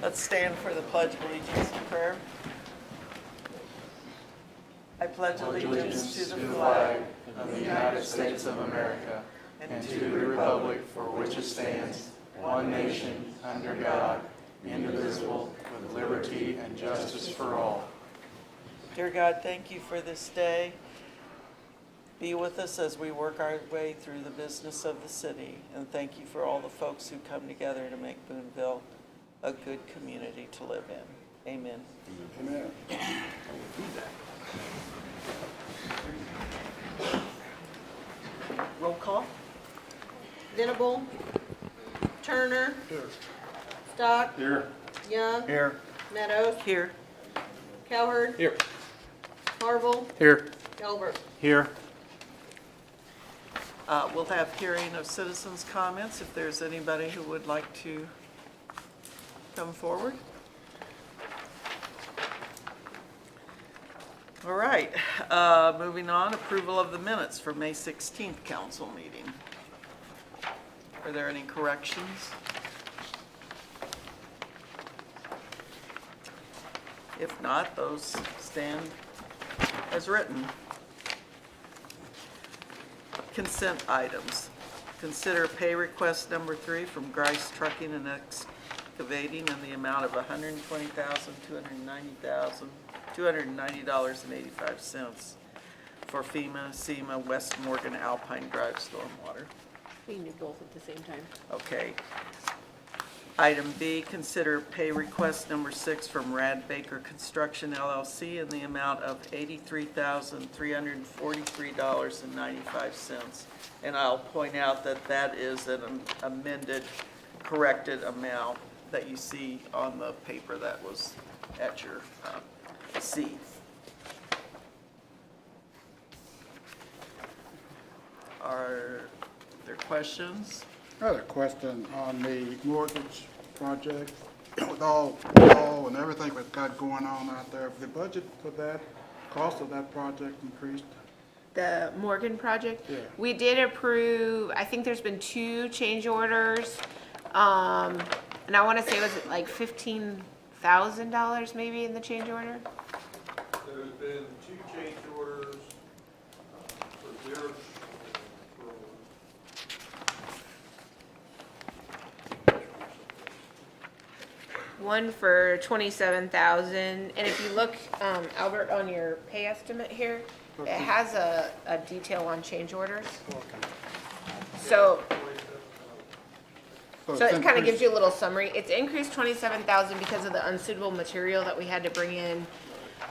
Let's stand for the Pledge of Allegiance and prayer. I pledge allegiance to the flag of the United States of America and to the republic for which it stands, one nation, under God, indivisible, with liberty and justice for all. Dear God, thank you for this day. Be with us as we work our way through the business of the city. And thank you for all the folks who come together to make Boonville a good community to live in. Amen. Amen. Roll call. Venable, Turner, Here. Stock, Here. Young, Here. Meadows, Here. Cowherd, Here. Harville, Here. Albert. Here. We'll have hearing of citizens' comments if there's anybody who would like to come forward. All right, moving on, approval of the minutes for May 16th council meeting. Are there any corrections? If not, those stand as written. Consent items. Consider pay request number 3 from Grice Trucking and Excavating in the amount of $120,290.85 for FEMA, SEMA, West Morgan Alpine Drive stormwater. We can do both at the same time. Okay. Item B, consider pay request number 6 from Rad Baker Construction LLC in the amount of $83,343.95. And I'll point out that that is an amended, corrected amount that you see on the paper that was at your seat. Are there questions? I had a question on the mortgage project with all and everything we've got going on out there. The budget for that, cost of that project increased? The Morgan project? Yeah. We did approve, I think there's been 2 change orders. And I want to say, was it like $15,000 maybe in the change order? There's been 2 change orders for 0. One for 27,000, and if you look, Albert, on your pay estimate here, it has a detail on change orders. So it's it kind of increased- gives you a little summary. It's increased 27,000 because of the unsuitable material that we had to bring in.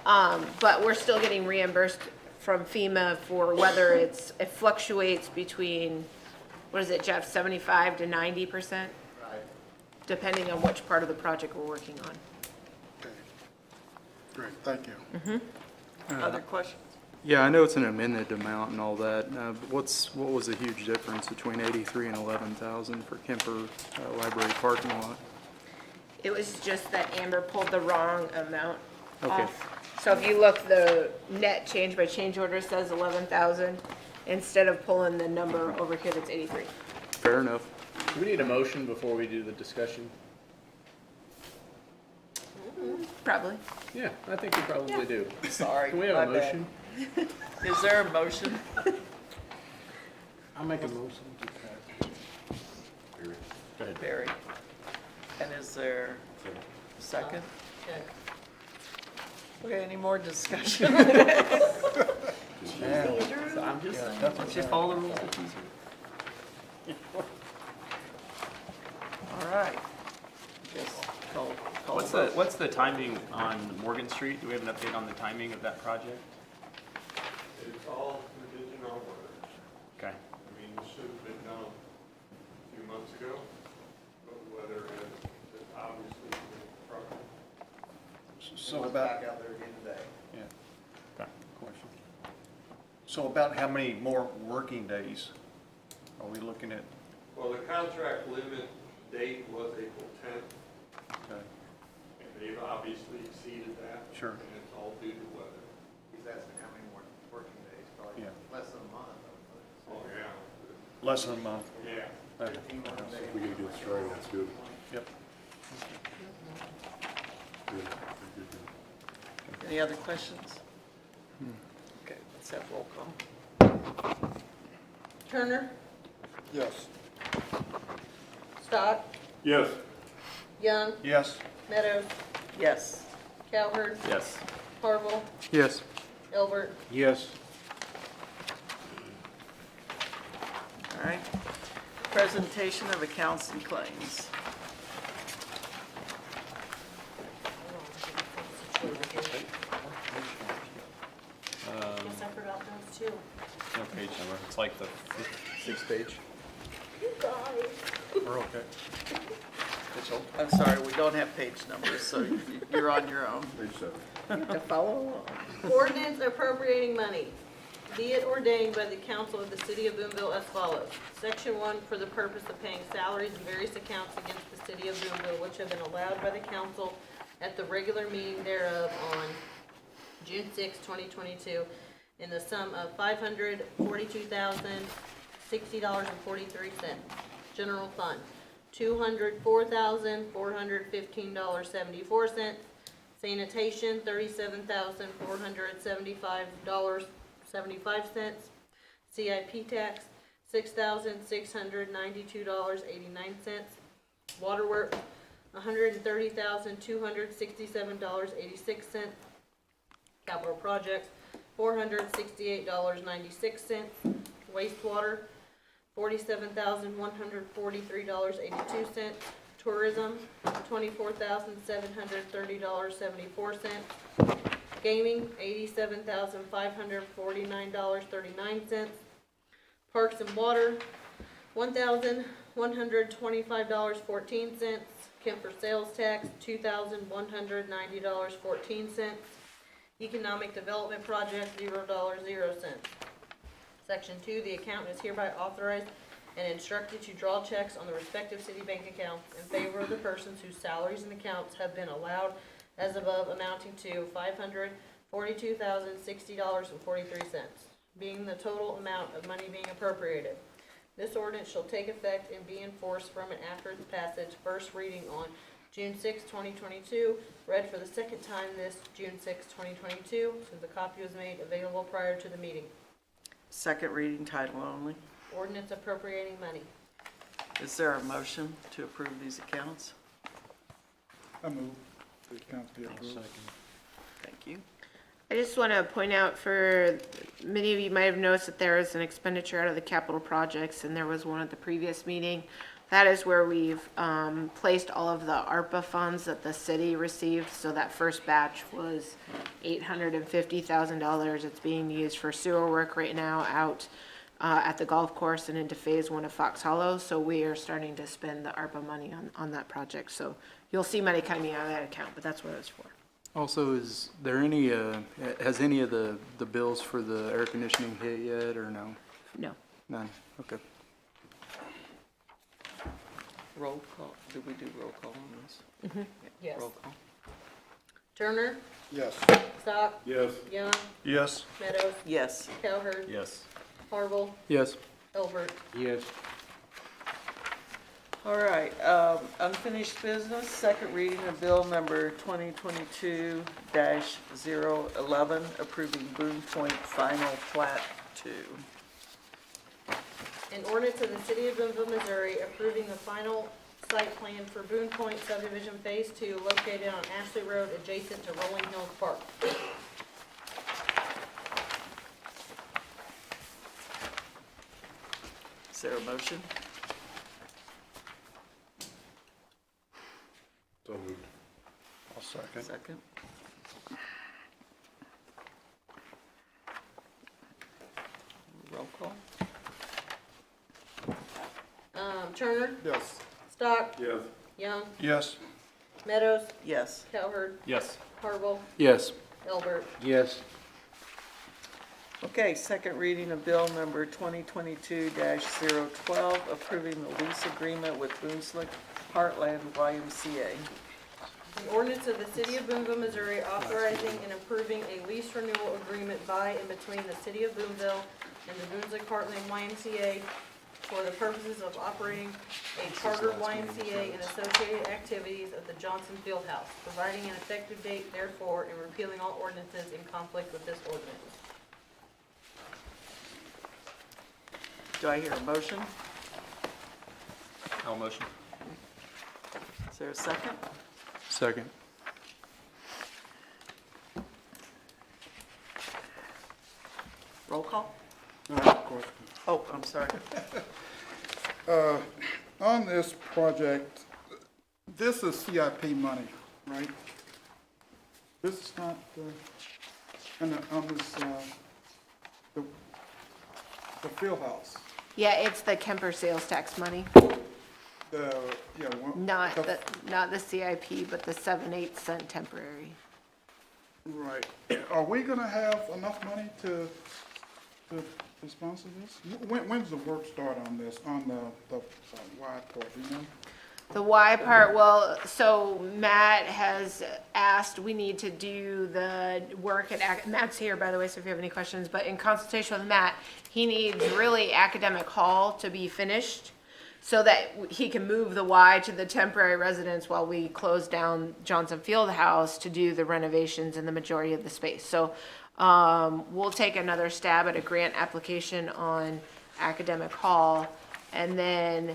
But we're still getting reimbursed from FEMA for whether it fluctuates between, what is it, Jeff, 75 to 90%? Depending on which part of the project we're working on. Okay. Great, thank you. Other questions? Yeah, I know it's an amended amount and all that. But what was the huge difference between 83 and 11,000 for Kemper Library parking lot? It was just that Amber pulled the wrong amount Okay. off. So if you look, the net change by change order says 11,000 instead of pulling the number over here that's 83. Fair enough. Do we need a motion before we do the discussion? Probably. Yeah, I think we probably do. Sorry, Can we have my a bad. motion? Is there a motion? I'll make a motion to pass. Go ahead. Barry. And is there a second? Okay, any more discussion? I'm just saying. Let's just follow the rules. All right. Just call What's the timing on Morgan Street? Do we have an update on the timing of that project? It's all contingent on weather. Okay. I mean, this should have been done a few months ago, but weather has obviously been a problem. So about, Back out there again today. yeah, Okay. question. So about how many more working days are we looking at? Well, the contract limit date was April 10th, Okay, and they've obviously exceeded that. Sure. And it's all due to weather. He's asking how many more working days, probably Yeah. less than a month. Oh, yeah. Less than a month. Yeah. Okay. 15 more days. We can get it started, that's good. Yep. Any other questions? Okay, let's have roll call. Turner, Yes. Stock, Yes. Young, Yes. Meadows, Yes. Cowherd, Yes. Harville, Yes. Elbert. Yes. All right. Presentation of accounts and claims. Guess I forgot those too. No page number. It's like the sixth page. We're okay. I'm sorry, we don't have page numbers, so you're on your own. To follow along. Ordinance appropriating money. Be it ordained by the council of the city of Boonville as follows. Section 1, for the purpose of paying salaries in various accounts against the city of Boonville, which have been allowed by the council at the regular meeting thereof on June 6, 2022, in the sum of $542,060.43. General fund, $204,415.74. Sanitation, $37,475.75. CIP tax, $6,692.89. Waterworks, $130,267.86. Capital projects, $468.96. Wastewater, $47,143.82. Tourism, $24,730.74. Gaming, $87,549.39. Parks and Water, $1,125.14. Kemper sales tax, $2,190.14. Economic Development Project, $0.00. Section 2, the accountant is hereby authorized and instructed to draw checks on the respective city bank accounts in favor of the persons whose salaries and accounts have been allowed as above, amounting to $542,060.43, being the total amount of money being appropriated. This ordinance shall take effect and be enforced from and after its passage, first reading on June 6, 2022, read for the second time this June 6, 2022, since a copy was made available prior to the meeting. Second reading, title only. Ordinance appropriating money. Is there a motion to approve these accounts? I move the accounts be approved. Thank you. I just want to point out for, many of you might have noticed that there is an expenditure out of the capital projects, and there was one at the previous meeting. That is where we've placed all of the ARPA funds that the city received. So that first batch was $850,000. It's being used for sewer work right now out at the golf course and into phase 1 of Fox Hollow. So we are starting to spend the ARPA money on that project. So you'll see money coming out of that account, but that's what it was for. Also, is there any, has any of the bills for the air conditioning hit yet, or no? No. None, okay. Roll call. Did we do roll call on this? Yes. Roll call. Turner, Yes. Stock, Yes. Young, Yes. Meadows, Yes. Cowherd, Yes. Harville, Yes. Elbert. Yes. All right, unfinished business, second reading of bill number 2022-011, approving Boone Point Final Plat 2. An ordinance of the city of Boonville, Missouri, approving the final site plan for Boone Point subdivision phase 2 located on Ashley Road adjacent to Rolling Hills Park. Is there a motion? So moved. I'll second. Second. Roll call. Turner, Yes. Stock, Yes. Young, Yes. Meadows, Yes. Cowherd, Yes. Harville, Yes. Elbert. Yes. Okay, second reading of bill number 2022-012, approving the lease agreement with Boonslick Heartland YMCA. An ordinance of the city of Boonville, Missouri, authorizing and approving a lease renewal agreement by and between the city of Boonville and the Boonville Heartland YMCA for the purposes of operating a charter YMCA and associated activities at the Johnson Fieldhouse, providing an effective date therefore and repealing all ordinances in conflict with this ordinance. Do I hear a motion? I'll motion. Is there a second? Second. Roll call? I have a question. Oh, I'm sorry. On this project, this is CIP money, right? This is not, on this, the field house, Yeah, it's the Kemper sales tax money, not the CIP, but the 7/8 cent temporary. Right. Are we gonna have enough money to sponsor this? When's the work start on this, on the wide part, you know? The Y part, well, so Matt has asked, we need to do the work at, Matt's here, by the way, so if you have any questions, but in consultation with Matt, he needs really academic hall to be finished so that he can move the Y to the temporary residence while we close down Johnson Fieldhouse to do the renovations in the majority of the space. So, we'll take another stab at a grant application on academic hall, and then,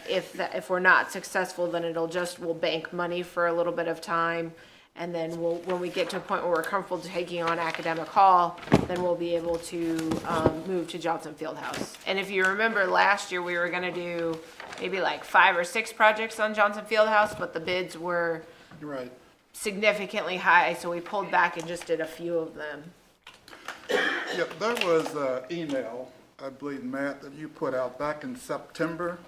if we're not successful, then we'll bank money for a little bit of time. And then when we get to a point where we're comfortable taking on academic hall, then we'll be able to, move to Johnson Fieldhouse. And if you remember last year, we were gonna do maybe like 5 or 6 projects on Johnson Fieldhouse, but the bids were Right. significantly high, so we pulled back and just did a few of them. Yeah, there was an email, I believe, Matt, that you put out back in September,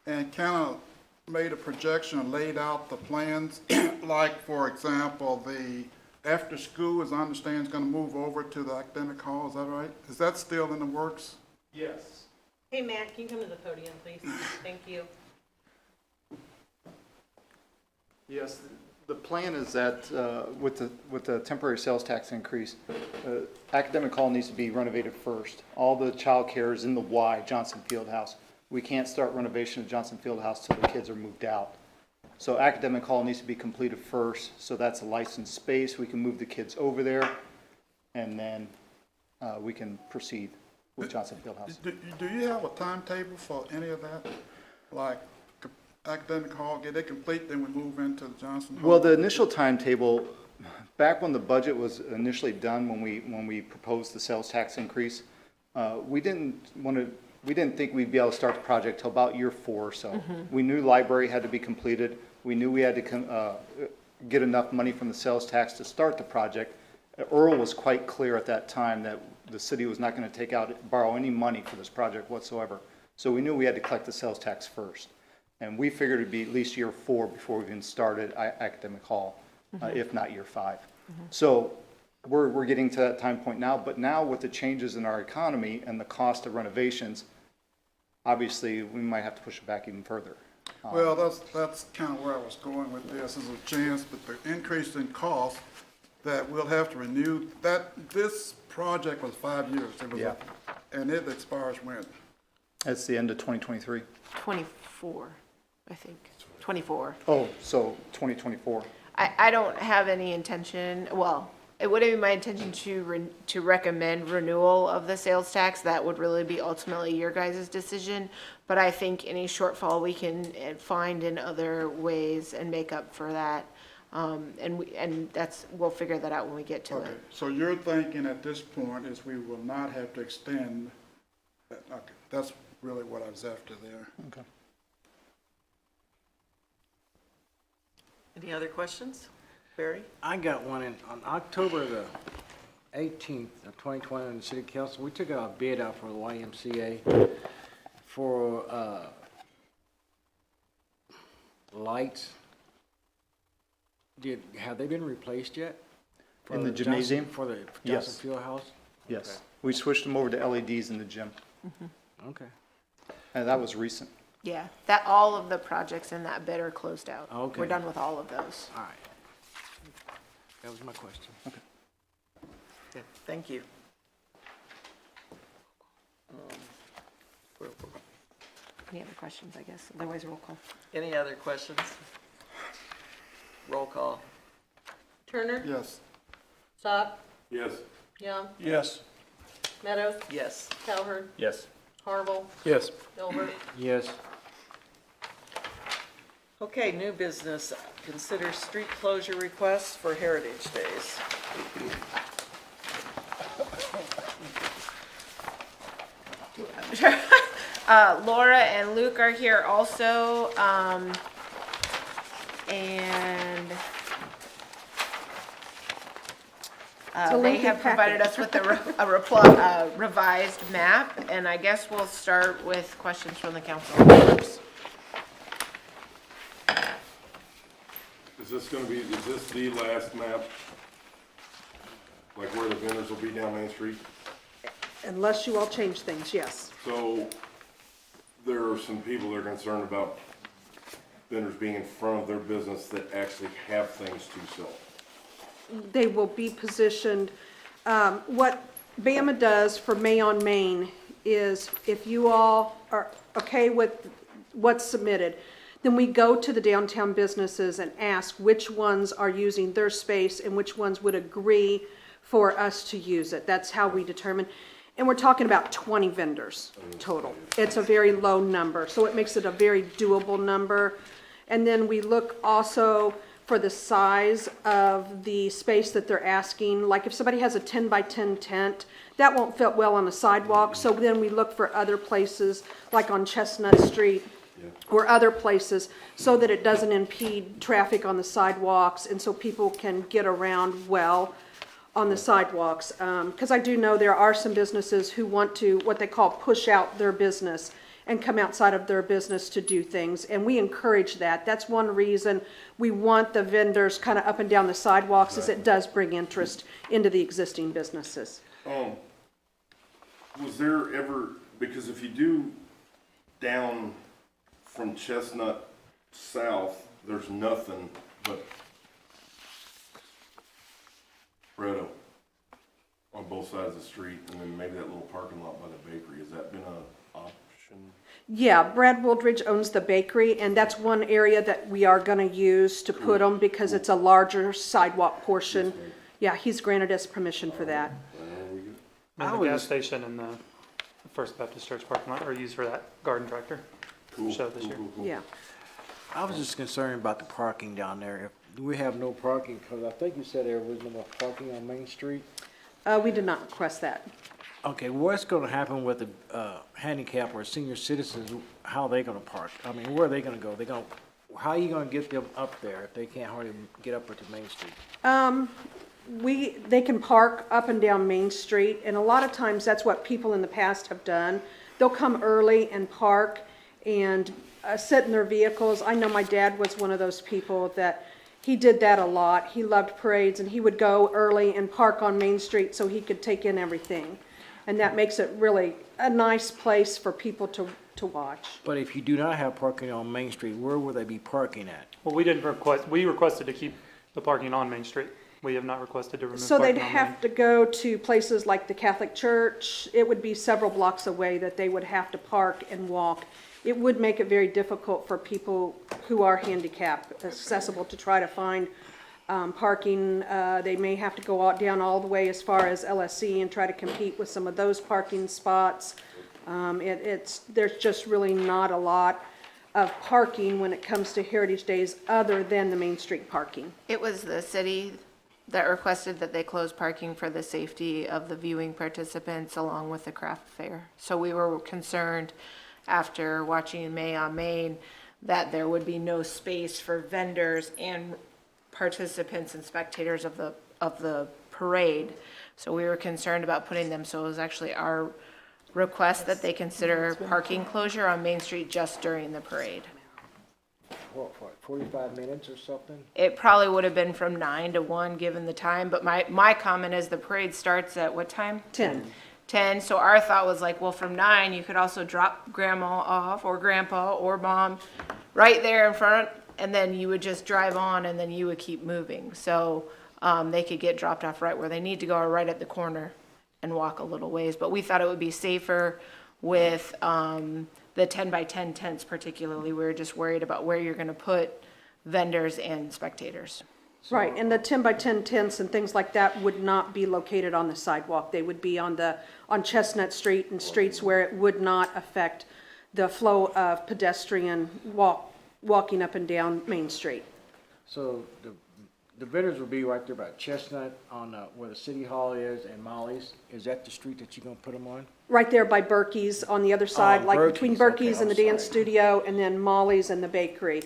and kind of made a projection and laid out the plans, like, for example, the after-school, as I understand, is going to move over to the academic hall, is that right? Is that still in the works? Yes. Hey, Matt, can you come to the podium, please? Thank you. Yes, the plan is that with the temporary sales tax increase, academic hall needs to be renovated first. All the childcare is in the Y, Johnson Fieldhouse. We can't start renovation of Johnson Fieldhouse till the kids are moved out. So academic hall needs to be completed first, so that's a licensed space. We can move the kids over there, and then we can proceed with Johnson Fieldhouse. Do you have a timetable for any of that? Like, academic hall, get it complete, then we move into the Johnson Hall? Well, the initial timetable, back when the budget was initially done, when we proposed the sales tax increase, we didn't think we'd be able to start the project till about year 4 or so. We knew library had to be completed. We knew we had to get enough money from the sales tax to start the project. Earl was quite clear at that time that the city was not going to borrow any money for this project whatsoever. So we knew we had to collect the sales tax first. And we figured it'd be at least year 4 before we even started academic hall, if not year 5. So we're getting to that time point now, but now with the changes in our economy and the cost of renovations, obviously, we might have to push it back even further. Well, that's kind of where I was going with this, is a chance that the increase in cost, that we'll have to renew, this project was 5 years. Yeah. And it expires when? That's the end of 2023. 24, I think, 24. Oh, so 2024. I don't have any intention, well, it wouldn't be my intention to recommend renewal of the sales tax. That would really be ultimately your guys' decision. But I think any shortfall we can find in other ways and make up for that. We'll figure that out when we get to Okay, it. so you're thinking at this point is we will not have to extend, okay, that's really what I was after there. Okay. Any other questions? Barry? I got one on October the 18th of 2020 in the city council. We took a bid out for the YMCA for lights. Have they been replaced yet? In the gymnasium? For the Yes. Johnson Fieldhouse? Yes. We switched them over to LEDs in the gym, Okay. and that was recent. Yeah, all of the projects in that bid are closed out. Okay. We're done with all of those. All right. That was my question. Okay, thank you. Any other questions, I guess? Otherwise, roll call. Any other questions? Roll call. Turner, Yes. Sock, Yes. Young, Yes. Meadows, Yes. Cowherd, Yes. Harville, Yes. Milbert. Yes. Okay, new business. Consider street closure requests for Heritage Days. Laura and Luke are here also, and they have provided us with a revised map, and I guess we'll start with questions from the council members. Is this the last map? Like where the vendors will be down Main Street? Unless you all change things, yes. So there are some people that are concerned about vendors being in front of their business that actually have things to sell. They will be positioned, what Bama does for May on Main is if you all are okay with what's submitted, then we go to the downtown businesses and ask which ones are using their space and which ones would agree for us to use it. That's how we determine. And we're talking about 20 vendors total. It's a very low number, so it makes it a very doable number. And then we look also for the size of the space that they're asking. Like if somebody has a 10 by 10 tent, that won't fit well on the sidewalk. So then we look for other places, like on Chestnut Street or other places, so that it doesn't impede traffic on the sidewalks and so people can get around well on the sidewalks. Because I do know there are some businesses who want to, what they call push out their business and come outside of their business to do things. And we encourage that. That's one reason we want the vendors kind of up and down the sidewalks, is it does bring interest into the existing businesses. Was there ever, because if you do down from Chestnut south, there's nothing but Bredo on both sides of the street, and then maybe that little parking lot by the bakery. Has that been an option? Yeah, Brad Wooldridge owns the bakery, and that's one area that we are going to use to put them because it's a larger sidewalk portion. Yeah, he's granted us permission for that. And the gas station and the First Baptist Church parking lot are used for that garden tractor show this year. Yeah. I was just concerned about the parking down there. If we have no parking, because I think you said there was no more parking on Main Street. We did not request that. Okay, what's gonna happen with the handicap or senior citizens? How are they gonna park? I mean, where are they gonna go? How are you gonna get them up there if they can't hardly get up to Main Street? They can park up and down Main Street, and a lot of times that's what people in the past have done. They'll come early and park and sit in their vehicles. I know my dad was one of those people that he did that a lot. He loved parades, and he would go early and park on Main Street so he could take in everything. And that makes it really a nice place for people to watch. But if you do not have parking on Main Street, where will they be parking at? Well, we requested to keep the parking on Main Street. We have not requested to remove So parking they'd on Main. have to go to places like the Catholic Church. It would be several blocks away that they would have to park and walk. It would make it very difficult for people who are handicapped accessible to try to find parking. They may have to go down all the way as far as LSC and try to compete with some of those parking spots. There's just really not a lot of parking when it comes to Heritage Days other than the Main Street parking. It was the city that requested that they close parking for the safety of the viewing participants along with the craft fair. So we were concerned after watching May on Main that there would be no space for vendors and participants and spectators of the parade. So we were concerned about putting them, so it was actually our request that they consider parking closure on Main Street just during the parade. What, 45 minutes or something? It probably would have been from 9 to 1 given the time, but my comment is the parade starts at what time? 10. 10, so our thought was like, well, from 9, you could also drop grandma off or grandpa or mom right there in front, and then you would just drive on and then you would keep moving. So they could get dropped off right where they need to go or right at the corner and walk a little ways. But we thought it would be safer with the 10 by 10 tents particularly. We were just worried about where you're going to put vendors and spectators. Right, and the 10 by 10 tents and things like that would not be located on the sidewalk. They would be on Chestnut Street and streets where it would not affect the flow of pedestrian walking up and down Main Street. So the vendors will be right there by Chestnut on where the city hall is and Molly's. Is that the street that you're gonna put them on? Right there by Berkey's on the other side, like between Berkey's, okay, Berkey's and the I'm dance sorry. studio, and then Molly's and the bakery.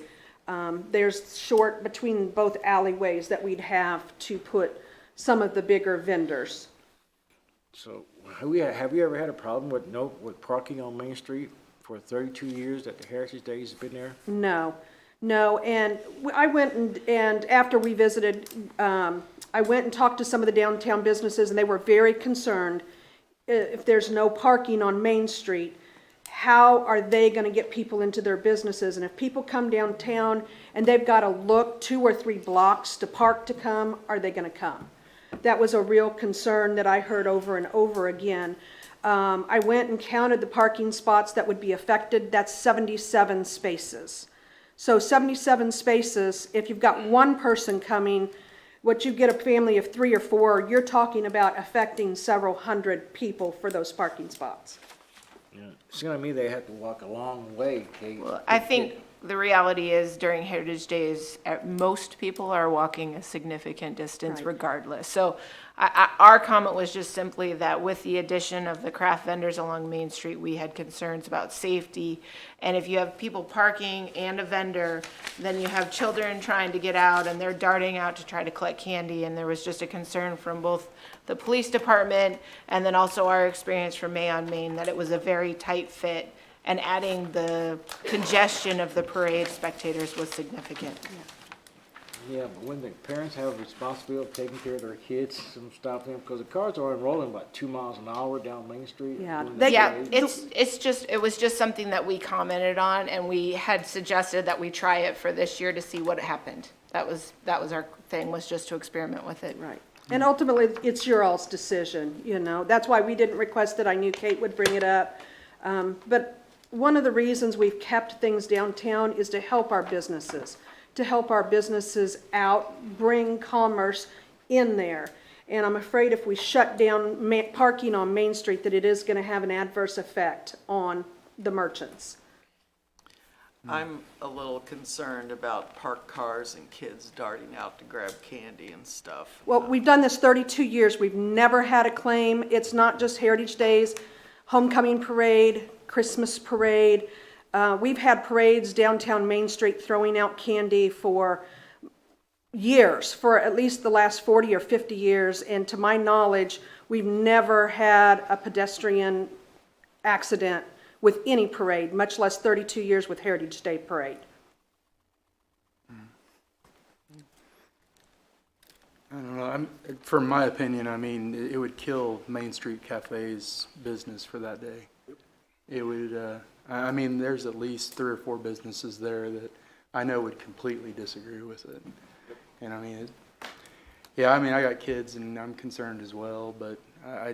There's short between both alleyways that we'd have to put some of the bigger vendors. So have you ever had a problem with parking on Main Street for 32 years that the Heritage Days have been there? No, and I went and after we visited, I went and talked to some of the downtown businesses, and they were very concerned if there's no parking on Main Street, how are they gonna get people into their businesses? And if people come downtown and they've gotta look 2 or 3 blocks to park to come, are they gonna come? That was a real concern that I heard over and over again. I went and counted the parking spots that would be affected. That's 77 spaces. So 77 spaces, if you've got one person coming, what you get a family of 3 or 4, you're talking about affecting several hundred people for those parking spots. Yeah. It's gonna mean they have to walk a long way, Kate. Well, I think the reality is during Heritage Days, most people are walking a significant distance Right. regardless. So our comment was just simply that with the addition of the craft vendors along Main Street, we had concerns about safety. And if you have people parking and a vendor, then you have children trying to get out and they're darting out to try to collect candy. And there was just a concern from both the police department and then also our experience from May on Main that it was a very tight fit. And adding the congestion of the parade spectators was significant. Yeah, but when the parents have a responsibility of taking care of their kids and stopping them, because the cars are rolling about 2 miles an hour down Main Street. Yeah, during the Yeah, parade. it was just something that we commented on and we had suggested that we try it for this year to see what happened. That was our thing, was just to experiment with it. Right. And ultimately, it's your all's decision, you know. That's why we didn't request it. I knew Kate would bring it up. But one of the reasons we've kept things downtown is to help our businesses out, bring commerce in there. And I'm afraid if we shut down parking on Main Street, that it is going to have an adverse effect on the merchants. I'm a little concerned about parked cars and kids darting out to grab candy and stuff. Well, we've done this 32 years. We've never had a claim. It's not just Heritage Days, Homecoming Parade, Christmas Parade. We've had parades downtown Main Street throwing out candy for years, for at least the last 40 or 50 years. And to my knowledge, we've never had a pedestrian accident with any parade, much less 32 years with Heritage Day Parade. I don't know, from my opinion, I mean, it would kill Main Street Cafe's business for that day. It would, I mean, there's at least 3 or 4 businesses there that I know would completely disagree with it. And I mean, yeah, I mean, I got kids and I'm concerned as well, but I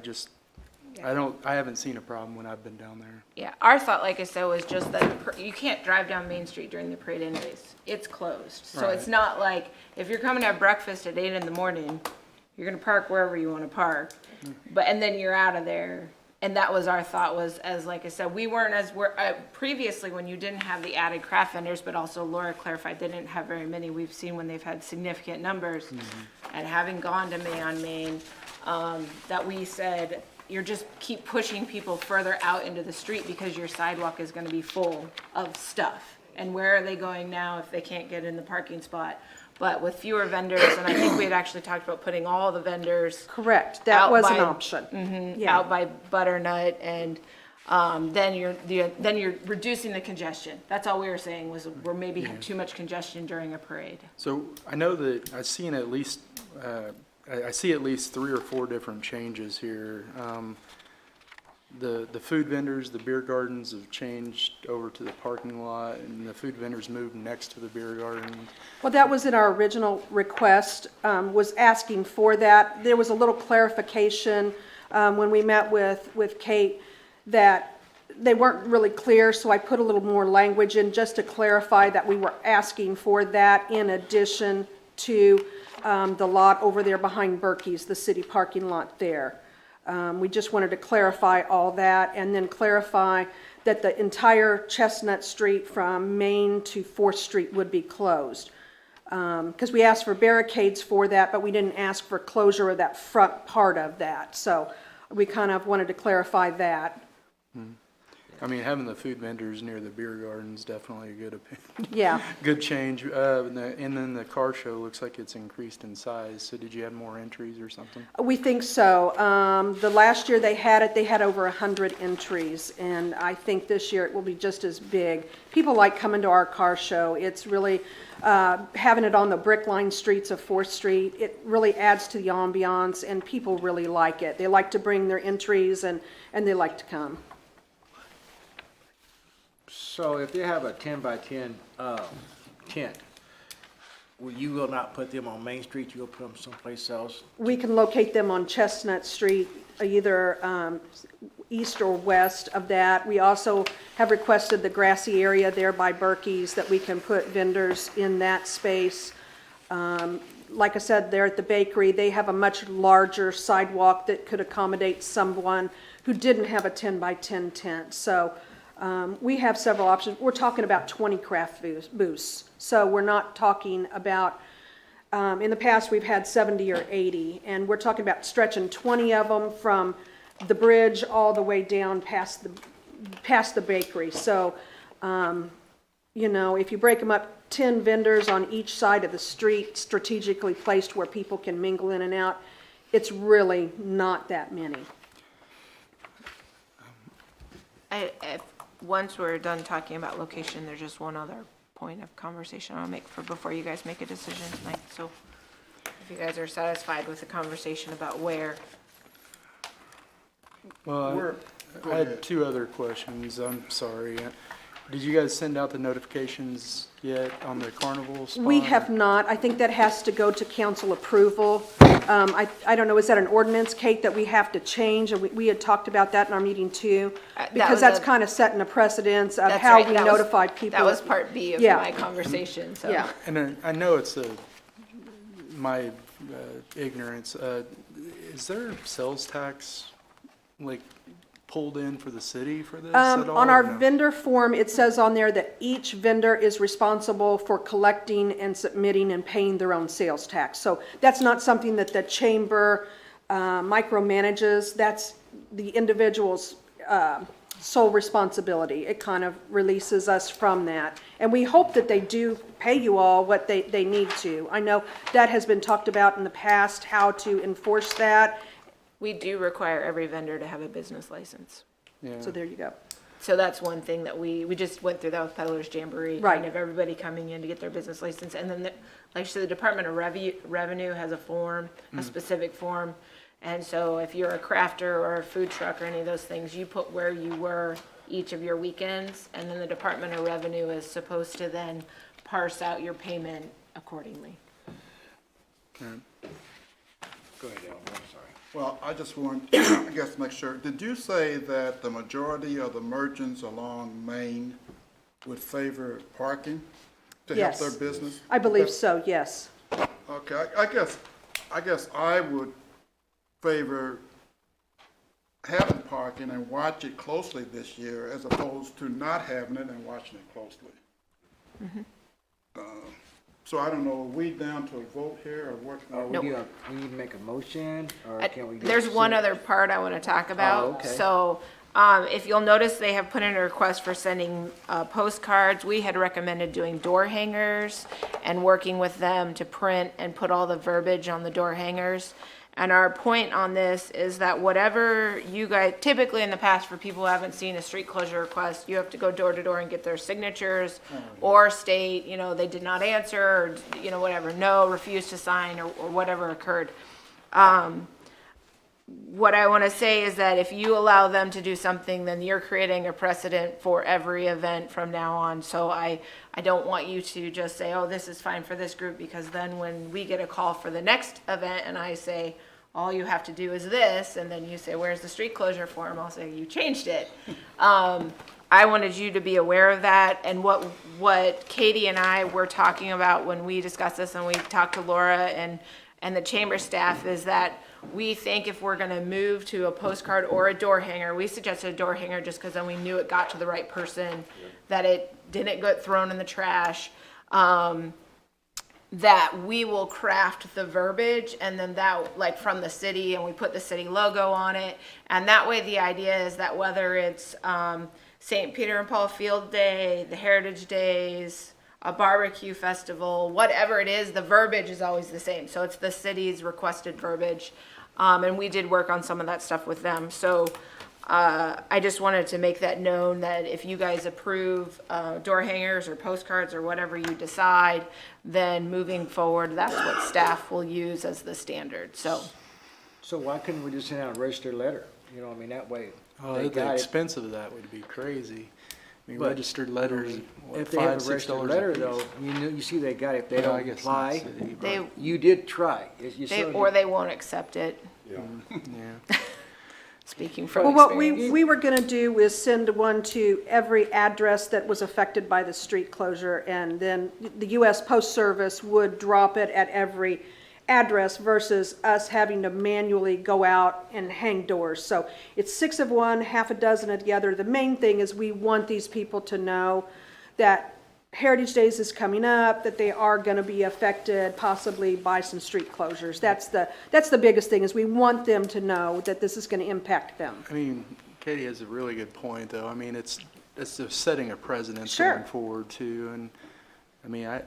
haven't seen a problem when I've been down there. Yeah, our thought, like I said, was just that you can't drive down Main Street during the parade anyways. It's closed. So it's Right. not like, if you're coming to have breakfast at 8 in the morning, you're gonna park wherever you wanna park. And then you're out of there. And that was our thought, was, as like I said, we weren't previously when you didn't have the added craft vendors, but also Laura clarified they didn't have very many. We've seen when they've had significant numbers. And having gone to May on Main, that we said, you're just keep pushing people further out into the street because your sidewalk is gonna be full of stuff. And where are they going now if they can't get in the parking spot? But with fewer vendors, and I think we had actually talked about putting all the vendors Correct, that out was an by- option. Yeah. out by Butternut, and then you're reducing the congestion. That's all we were saying, was we're maybe have too much congestion during a parade. So I know that I've seen at least, I see at least 3 or 4 different changes here. The food vendors, the beer gardens have changed over to the parking lot, and the food vendors moved next to the beer garden. Well, that was in our original request, was asking for that. There was a little clarification when we met with Kate, that they weren't really clear, so I put a little more language in just to clarify that we were asking for that in addition to the lot over there behind Berkey's, the city parking lot there. We just wanted to clarify all that and then clarify that the entire Chestnut Street from Main to 4th Street would be closed. Because we asked for barricades for that, but we didn't ask for closure of that front part of that. So we kind of wanted to clarify that. I mean, having the food vendors near the beer garden is definitely a good Yeah. good change. And then the car show looks like it's increased in size. So did you add more entries or something? We think so. The last year they had over 100 entries, and I think this year it will be just as big. People like coming to our car show. It's really, having it on the brick-lined streets of 4th Street, it really adds to the ambiance, and people really like it. They like to bring their entries, and they like to come. So if they have a 10 by 10 tent, you will not put them on Main Street, you'll put them someplace else? We can locate them on Chestnut Street, either east or west of that. We also have requested the grassy area there by Berkey's that we can put vendors in that space. Like I said, there at the bakery, they have a much larger sidewalk that could accommodate someone who didn't have a 10 by 10 tent. So we have several options. We're talking about 20 craft booths. So we're not talking about, in the past, we've had 70 or 80, and we're talking about stretching 20 of them from the bridge all the way down past the bakery. So, you know, if you break them up, 10 vendors on each side of the street, strategically placed where people can mingle in and out, it's really not that many. Once we're done talking about location, there's just one other point of conversation I'll make before you guys make a decision tonight. So if you guys are satisfied with the conversation about where. Well, I had two other questions. I'm sorry. Did you guys send out the notifications yet on the carnival spot? We have not. I think that has to go to council approval. I don't know, is that an ordinance, Kate, that we have to change? And we had talked about that in our meeting too, because that's kind of setting a precedence of how we notify people. That was part B of my conversation, so. Yeah. And I know it's my ignorance. Is there sales tax, like, pulled in for the city for this at all? On our or no? vendor form, it says on there that each vendor is responsible for collecting and submitting and paying their own sales tax. So that's not something that the chamber micromanages. That's the individual's sole responsibility. It kind of releases us from that. And we hope that they do pay you all what they need to. I know that has been talked about in the past, how to enforce that. We do require every vendor to have a business license. Yeah. So there you go. So that's one thing that we just went through that with Peddler's Jamboree. Right. Kind of everybody coming in to get their business license. And then, like I said, the Department of Revenue has a form, a specific form. And so if you're a crafter or a food truck or any of those things, you put where you were each of your weekends. And then the Department of Revenue is supposed to then parse out your payment accordingly. Go ahead, Al, I'm sorry. Well, I just want, I guess, to make sure, did you say that the majority of the merchants along Main would favor parking to help Yes. their business? I believe so, yes. Okay, I guess I would favor having parking and watch it closely this year as opposed to not having it and watching it closely. So I don't know, are we down to a vote here or what? We need to make a motion, or can we? There's one other part I want to talk about. Oh, okay. So, if you'll notice, they have put in a request for sending postcards. We had recommended doing door hangers and working with them to print and put all the verbiage on the door hangers. And our point on this is that whatever you guys, typically in the past, for people who haven't seen a street closure request, you have to go door to door and get their signatures or state, you know, they did not answer, or, you know, whatever, no, refused to sign, or whatever occurred. What I want to say is that if you allow them to do something, then you're creating a precedent for every event from now on. So I don't want you to just say, oh, this is fine for this group, because then when we get a call for the next event and I say, all you have to do is this, and then you say, where's the street closure form? I'll say, you changed it. I wanted you to be aware of that, and what Katie and I were talking about when we discussed this, and we talked to Laura and the chamber staff, is that we think if we're gonna move to a postcard or a door hanger, we suggested a door hanger just because then we knew it got to the right person, that it didn't get thrown in the trash, that we will craft the verbiage and then that, like from the city, and we put the city logo on it. And that way the idea is that whether it's St. Peter and Paul Field Day, the Heritage Days, a barbecue festival, whatever it is, the verbiage is always the same. So it's the city's requested verbiage. And we did work on some of that stuff with them. So I just wanted to make that known that if you guys approve door hangers or postcards or whatever you decide, then moving forward, that's what staff will use as the standard. So why couldn't we just send out a registered letter? You know, I mean, that way Oh, they the got it. expense of that would be crazy. I mean, But, registered letters, what, If they have $5, a registered $6 letter a piece? though, you see they got it. If they Well, I don't guess apply, not city, they, you did try. You still or did. they won't accept it, Yeah. Yeah. speaking from Well, what experience. we were gonna do is send one to every address that was affected by the street closure, and then the US Post Service would drop it at every address versus us having to manually go out and hang doors. So it's 6 of one, half a dozen of the other. The main thing is we want these people to know that Heritage Days is coming up, that they are gonna be affected possibly by some street closures. That's the biggest thing, is we want them to know that this is gonna impact them. I mean, Katie has a really good point, though. I mean, it's just setting a precedent Sure. going forward, too. And, I mean, I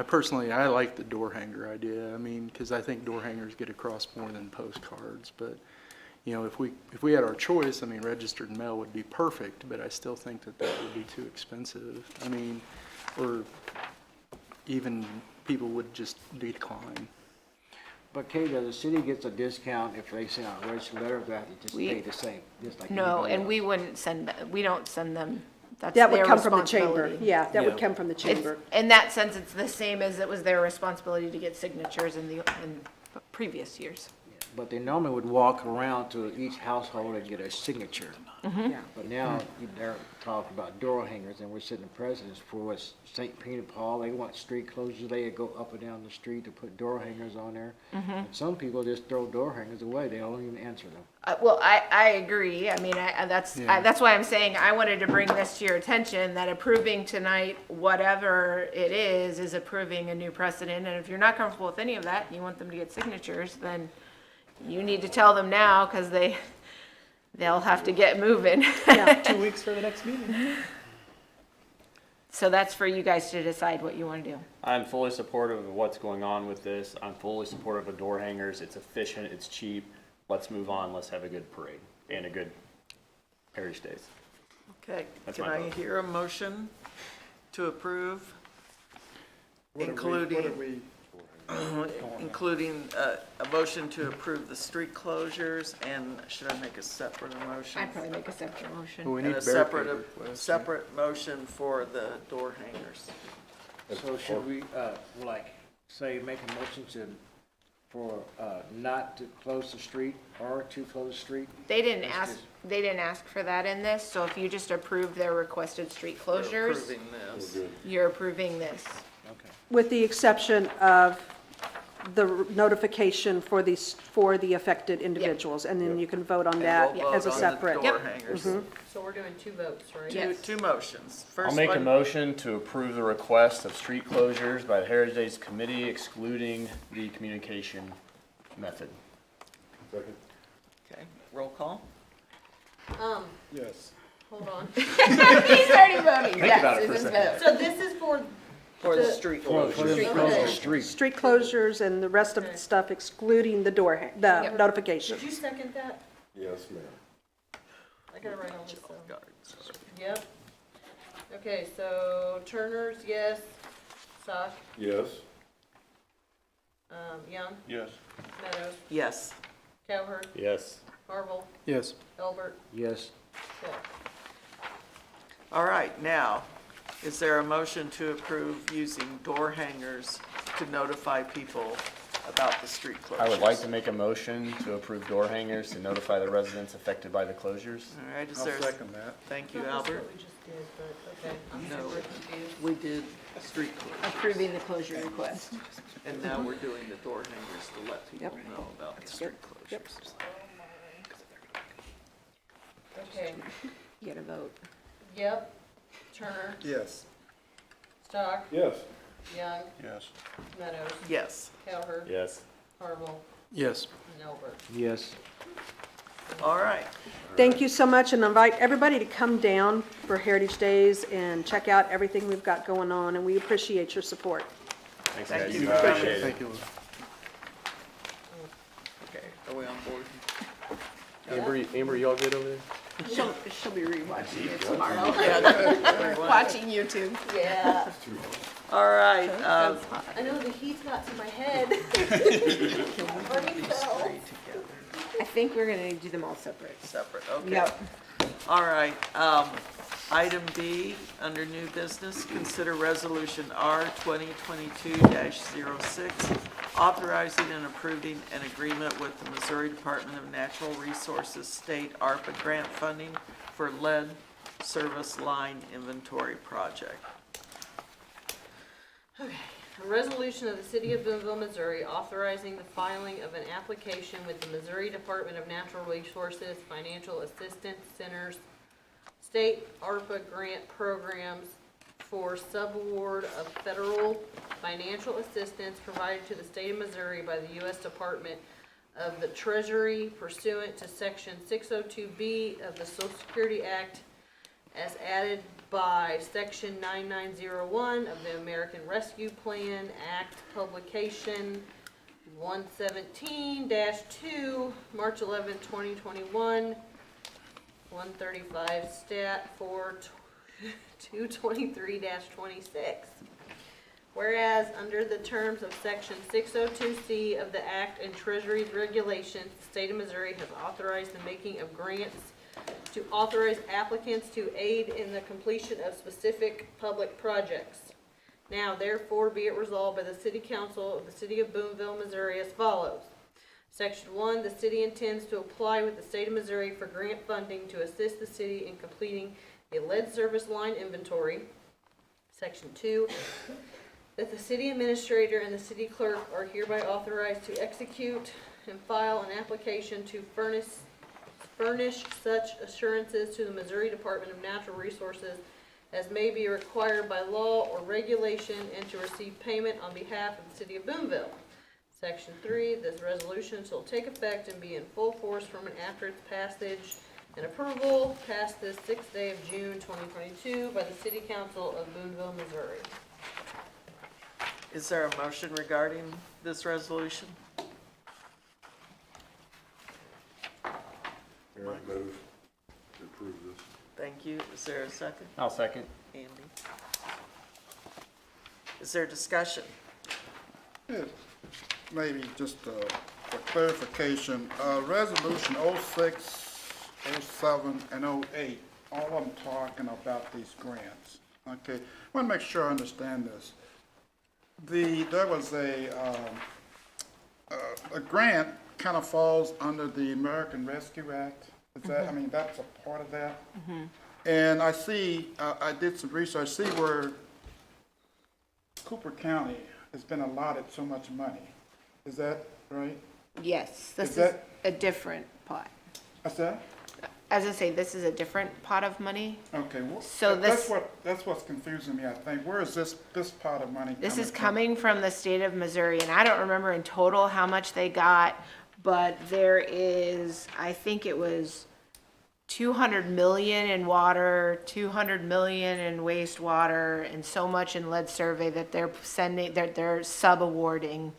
personally, I like the door hanger idea. I mean, because I think door hangers get across more than postcards. But, you know, if we had our choice, I mean, registered mail would be perfect, but I still think that would be too expensive. I mean, or even people would just decline. But Kate, the city gets a discount if they send out a registered letter, they have to just We- pay the same, just like No, anybody and else. we wouldn't send, we don't send them, that's That would their come from the chamber. responsibility. Yeah, that would Yeah. come from the It's, chamber. in that sense, it's the same as it was their responsibility to get signatures in previous years. But they normally would walk around to each household and get a signature. Yeah. But now they're talking about door hangers, and we're setting precedents for what's St. Peter Paul. They want street closures. They go up and down the street to put door hangers on there. And some people just throw door hangers away. They don't even answer them. Well, I agree. I mean, that's why I'm saying I wanted to bring this to your attention, that approving tonight, whatever it is approving a new precedent. And if you're not comfortable with any of that, and you want them to get signatures, then you need to tell them now, because they'll have to get moving. 2 weeks for the next meeting. So that's for you guys to decide what you want to do. I'm fully supportive of what's going on with this. I'm fully supportive of door hangers. It's efficient, it's cheap. Let's move on. Let's have a good parade and a good Heritage Days. Okay, That's can my I vote. hear a motion to approve? What Including, we including a motion to approve the street closures, and should I make a separate motion? I'd probably make a separate motion. But we And need a separate, barricade requests. separate motion for the door hangers. So should we, like, say, make a motion for not to close the street or to close the street? They didn't ask for that in this, so if you just approve their requested street We're closures, approving this. you're approving this. Okay. With the exception of the notification for the affected individuals, and then you can vote on And that we'll as a vote on the separate. door hangers. So we're doing 2 votes, right? Yes. Two motions. I'll First make a one, motion to approve the request of street closures by the Heritage Days Committee, excluding the communication method. Second. okay, roll call. yes. Hold on. He's already voting, Think yes, about it is for a his second. vote. So this is for, For the The- street For closures. them to close the Okay. street. Street closures and the rest of the stuff excluding the the Yep. notification. did you second that? Yes, ma'am. I gotta write all this down. Guards. Yep. Okay, so Turner's, yes. Sock, Yes. Young, Yes. Meadows, Yes. Cowherd, Yes. Harville, Yes. Elbert, Yes. Hill. All right, now, is there a motion to approve using door hangers to notify people about the street closures. I would like to make a motion to approve door hangers to notify the residents affected by the closures. All right, is I'll there, second that. thank you, That's Albert. what we just did, but, okay, I'm No. super confused. We did street closures, Approving the closure request. and now we're doing the door hangers to let people know about the street closures. Okay, You gotta vote. Yep, Turner, Yes. Stock, Yes. Young, Yes. Meadows, Yes, Cowher, Yes. Harville, Yes. and Albert. Yes. all right. Thank you so much, and invite everybody to come down for Heritage Days and check out everything we've got going on, and we appreciate your support. Thanks, Thank guys. you. Appreciate it. Thank you. Okay, are we on board? Amber, you all good over there? She'll be rewatching it tomorrow. Yeah. Watching YouTube. Yeah, All right, I know the heat's got to my head. Already fell. I think we're gonna do them all separate. separate, okay. Yep. All right, item B, under new business, consider resolution R 2022-06, authorizing and approving an agreement with the Missouri Department of Natural Resources State ARPA grant funding for lead service line inventory project. Okay, a resolution of the City of Boonville, Missouri, authorizing the filing of an application with the Missouri Department of Natural Resources Financial Assistance Centers State ARPA grant programs for subaward of federal financial assistance provided to the state of Missouri by the U.S. Department of the Treasury pursuant to Section 602B of the Social Security Act as added by Section 9901 of the American Rescue Plan Act, publication 117-2, March 11, 2021, 135 stat 4 223-26. Whereas under the terms of Section 602C of the Act and Treasury's regulations, the state of Missouri has authorized the making of grants to authorize applicants to aid in the completion of specific public projects. Now therefore be it resolved by the City Council of the City of Boonville, Missouri as follows. Section 1, the city intends to apply with the state of Missouri for grant funding to assist the city in completing a lead service line inventory. Section 2, that the city administrator and the city clerk are hereby authorized to execute and file an application to furnish such assurances to the Missouri Department of Natural Resources as may be required by law or regulation and to receive payment on behalf of the City of Boonville. Section 3, this resolution shall take effect and be in full force from and after its passage and approval past this 6th day of June 2022 by the City Council of Boonville, Missouri. Is there a motion regarding this resolution? Move to approve this. Thank you. Is there a second? I'll second. Andy? Is there discussion? Yeah, maybe just for clarification, resolution 06, 07, and 08, all of them talking about these grants. Okay, I want to make sure I understand this. There was a grant kind of falls under the American Rescue Act. Is that, I mean, that's a part of that? And I see, I did some research, see where Cooper County has been allotted so much money. Is that right? Yes, this Is is that- a different pot. What's that? As I say, this is a different pot of money. Okay, So this- that's what's confusing me, I think. Where is this pot of money This is from? coming from the state of Missouri, and I don't remember in total how much they got, but there is, I think it was 200 million in water, 200 million in wastewater, and so much in lead survey that they're sending, they're sub-awarding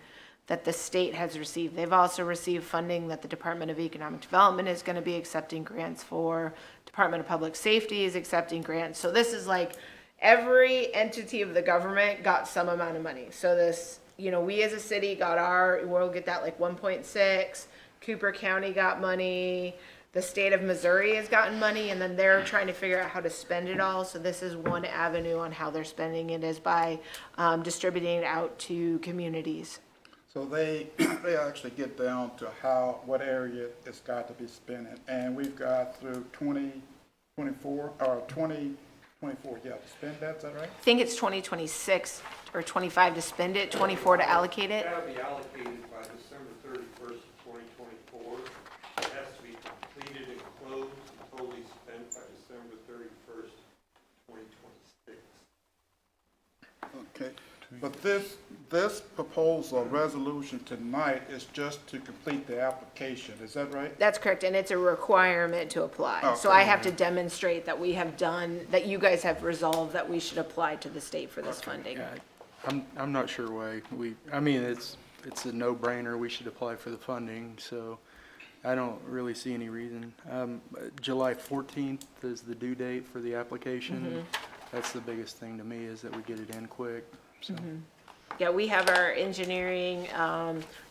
that the state has received. They've also received funding that the Department of Economic Development is gonna be accepting grants for. Department of Public Safety is accepting grants. So this is like, every entity of the government got some amount of money. So this, you know, we as a city got we'll get that like 1.6, Cooper County got money, the state of Missouri has gotten money, and then they're trying to figure out how to spend it all. So this is one avenue on how they're spending it, is by distributing it out to communities. So they actually get down to what area it's got to be spent in. And we've got through 2024, or 2024, yeah, to spend that, is that right? I think it's 2026 or 25 to spend it, 24 to allocate it. That'll be allocated by December 31st, 2024. It has to be completed and closed and totally spent by December 31st, 2026. Okay, but this proposal, resolution tonight is just to complete the application, is that right? That's correct, and it's a requirement to apply. So I have to demonstrate that we have done, that you guys have resolved that we should apply to the state for this funding. Yeah, I'm not sure why I mean, it's a no-brainer, we should apply for the funding, so I don't really see any reason. July 14th is the due date for the application. That's the biggest thing to me, is that we get it in quick, so. Yeah, we have our engineering,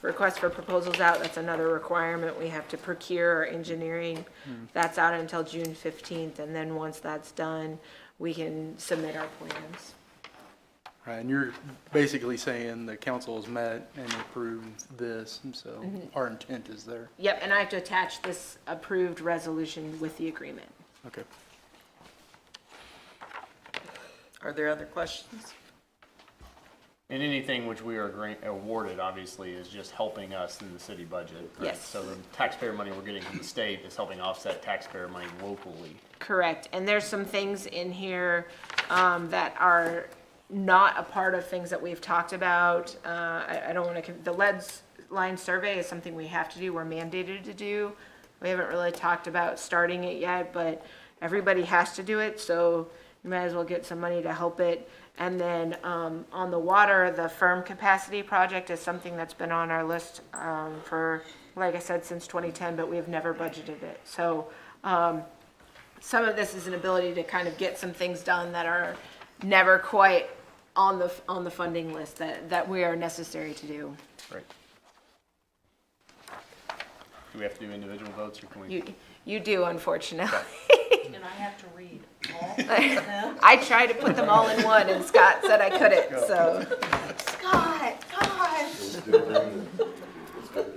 request for proposals out, that's another requirement, we have to procure our engineering. That's out until June 15th, and then once that's done, we can submit our plans. Right, and you're basically saying the council has met and approved this, and so our intent is there. Yep, and I have to attach this approved resolution with the agreement. Okay. Are there other questions? And anything which we are awarded, obviously, is just helping us in the city budget. Right? Yes. So the taxpayer money we're getting from the state is helping offset taxpayer money locally. Correct, and there's some things in here that are not a part of things that we've talked about. I don't want to, the leads line survey is something we have to do, we're mandated to do. We haven't really talked about starting it yet, but everybody has to do it, so you might as well get some money to help it. And then on the water, the firm capacity project is something that's been on our list for, like I said, since 2010, but we've never budgeted it. So some of this is an ability to kind of get some things done that are never quite on the funding list that we are necessary to do. Right. Do we have to do individual votes, or can we? You do, unfortunately. And I have to read all of them. I tried to put them all in one, and Scott said I couldn't, so. Scott, God.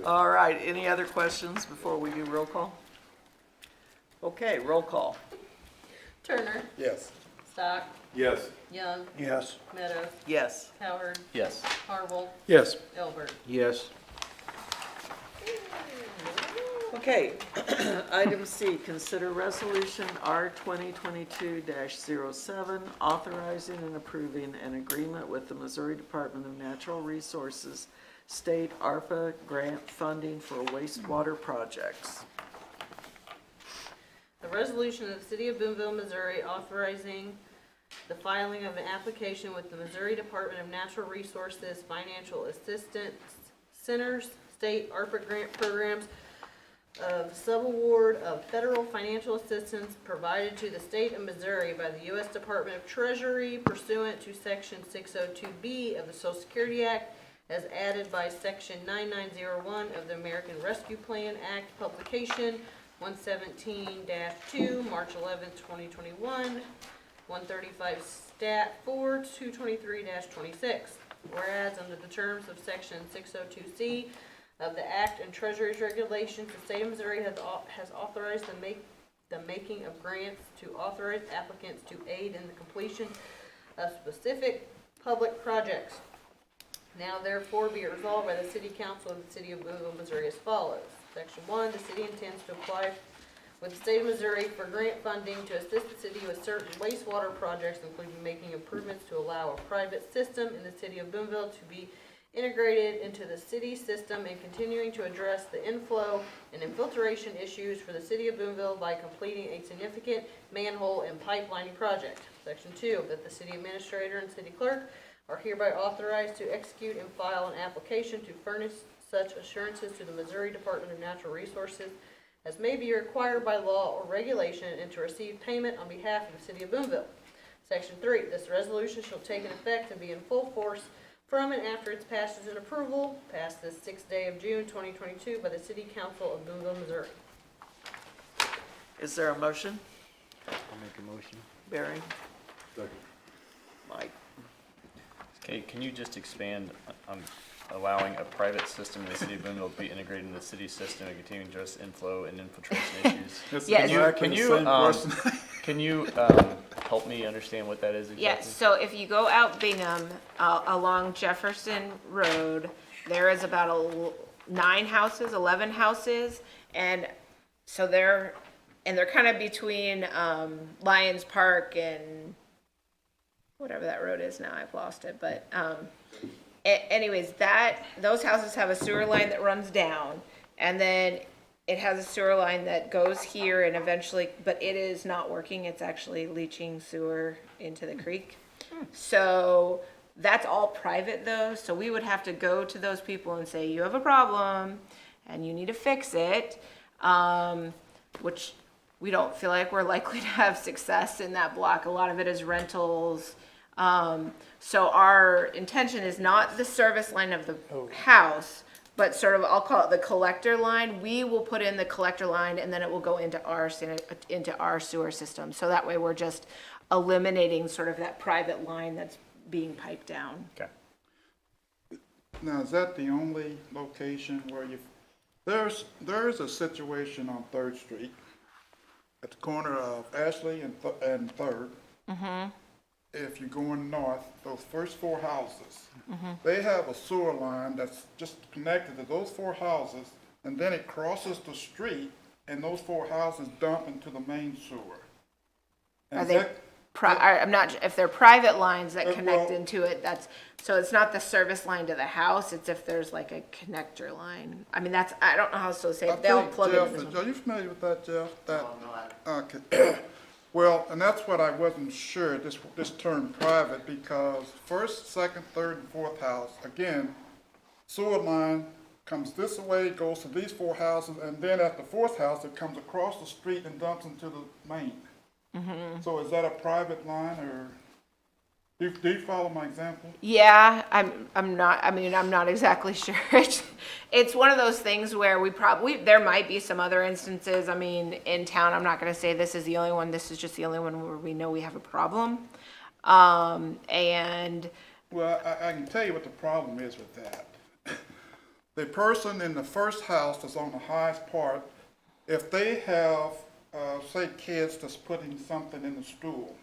All right, any other questions before we do roll call? Okay, roll call. Turner, Yes. Stock, Yes. Young, Yes. Meadows, Yes. Coward, Yes. Harville, Yes. Elbert. Yes. Okay, item C, consider resolution R 2022-07, authorizing and approving an agreement with the Missouri Department of Natural Resources State ARPA grant funding for wastewater projects. The resolution of the City of Boonville, Missouri authorizing the filing of an application with the Missouri Department of Natural Resources Financial Assistance Centers State ARPA grant programs of subaward of federal financial assistance provided to the state of Missouri by the U.S. Department of Treasury pursuant to Section 602B of the Social Security Act as added by Section 9901 of the American Rescue Plan Act, publication 117-2, March 11th, 2021, 135 Stat 4, 223-26. Whereas under the terms of Section 602C of the Act and Treasury's regulations, the state of Missouri has authorized the making of grants to authorized applicants to aid in the completion of specific public projects. Now therefore be it resolved by the City Council of the City of Boonville, Missouri as follows. Section 1, the city intends to apply with the state of Missouri for grant funding to assist the city with certain wastewater projects, including making improvements to allow a private system in the City of Boonville to be integrated into the city system and continuing to address the inflow and infiltration issues for the City of Boonville by completing a significant manhole and pipelining project. Section 2, that the city administrator and city clerk are hereby authorized to execute and file an application to furnish such assurances to the Missouri Department of Natural Resources as may be required by law or regulation and to receive payment on behalf of the City of Boonville. Section 3, this resolution shall take an effect and be in full force from and after its passage and approval, past the 6th day of June 2022 by the City Council of Boonville, Missouri. Is there a motion? I'll make a motion. Barry? Second. Mike? Okay, can you just expand on allowing a private system in the city of Boonville to be integrated in the city system and continuing to address inflow and infiltration issues. It's Yes. exactly the same question. Can you help me understand what that is exactly? Yes, so if you go out Bingham, along Jefferson Road, there is about 11 houses, and so they're kind of between Lions Park and whatever that road is now, I've lost it, but anyways, those houses have a sewer line that runs down, and then it has a sewer line that goes here and eventually, but it is not working, it's actually leaching sewer into the creek. So that's all private though, so we would have to go to those people and say, you have a problem and you need to fix it, which we don't feel like we're likely to have success in that block. A lot of it is rentals. So our intention is not the service line of the house, but sort of, I'll call it the collector line. We will put in the collector line and then it will go into our sewer system. So that way we're just eliminating sort of that private line that's being piped down. Okay. Now, is that the only location where there's a situation on Third Street at the corner of Ashley and Third. Mm-hmm. If you're going north, those first 4 houses, Mm-hmm. they have a sewer line that's just connected to those 4 houses, and then it crosses the street, and those 4 houses dump into the main sewer. And Are is they that- I'm not, if they're private lines that connect well- into it, so it's not the service line to the house, it's if there's like a connector line. I mean, I don't know how else to say I it, they'll think, plug Jeff, into this are one. you familiar with that, Jeff? Okay. Well, and that's what I wasn't sure, this term private, because first, second, third, and fourth house, again, sewer line comes this way, goes to these 4 houses, and then at the 4th house, it comes across the street and dumps into the main. Mm-hmm. So is that a private line, or, do you follow my example? Yeah, I'm not exactly sure. It's one of those things where there might be some other instances, I mean, in town, I'm not gonna say this is the only one, this is just the only one where we know we have a problem. And Well, I can tell you what the problem is with that. The person in the first house that's on the highest part, if they have, say, kids that's putting something in the stool,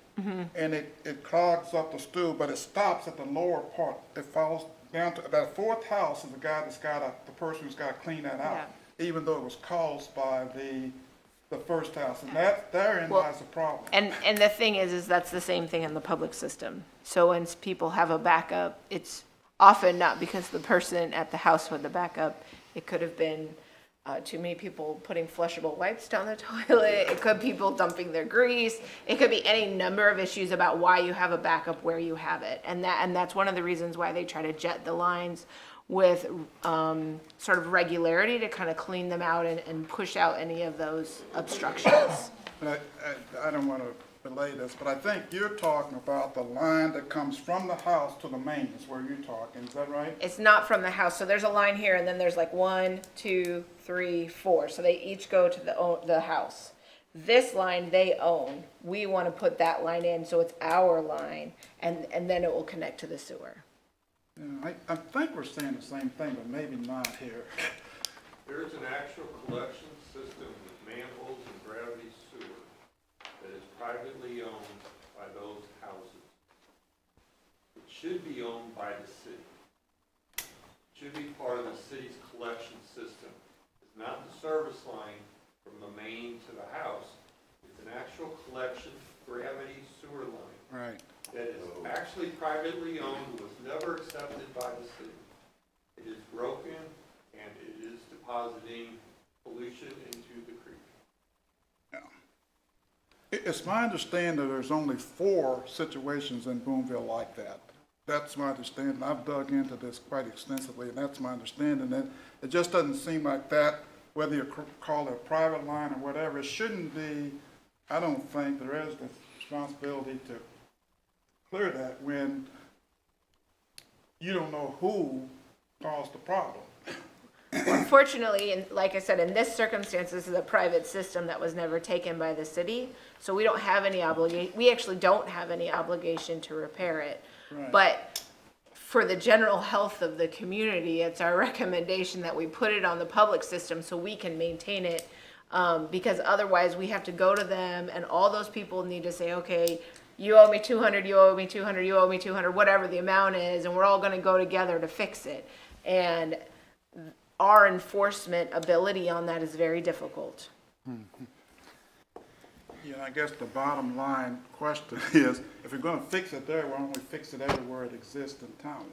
and it clogs up the stool, but it stops at the lower part, it falls down to, that 4th house is the guy that's the person who's got to clean that out, even though it was caused by the first house, and therein lies the problem. And the thing is that's the same thing in the public system. So when people have a backup, it's often not because the person at the house with the backup, it could have been too many people putting flushable wipes down the toilet, it could be people dumping their grease, it could be any number of issues about why you have a backup where you have it. And that's one of the reasons why they try to jet the lines with sort of regularity to kind of clean them out and push out any of those obstructions. But I don't want to belay this, but I think you're talking about the line that comes from the house to the main is where you're talking, is that right? It's not from the house, so there's a line here, and then there's like 1, 2, 3, 4, so they each go to the house. This line they own, we want to put that line in, so it's our line, and then it will connect to the sewer. Yeah, I think we're saying the same thing, but maybe not here. There is an actual collection system with manholes and gravity sewer that is privately owned by those houses. It should be owned by the city. It should be part of the city's collection system. It's not the service line from the main to the house. It's an actual collection gravity sewer line. Right. That is actually privately owned, was never accepted by the city. It is broken, and it is depositing pollution into the creek. It's my understanding there's only 4 situations in Boonville like that. That's my understanding. I've dug into this quite extensively, and that's my understanding. And it just doesn't seem like that, whether you call it a private line or whatever, it shouldn't be, I don't think the residents' responsibility to clear that when you don't know who caused the problem. Unfortunately, and like I said, in this circumstance, this is a private system that was never taken by the city, so we don't have any obligation, we actually don't have any obligation to repair it. Right. But for the general health of the community, it's our recommendation that we put it on the public system so we can maintain it. Because otherwise we have to go to them and all those people need to say, okay, you owe me 200, you owe me 200, you owe me 200, whatever the amount is, and we're all gonna go together to fix it. And our enforcement ability on that is very difficult. Yeah, I guess the bottom line question is, if we're gonna fix it there, why don't we fix it everywhere it exists in town?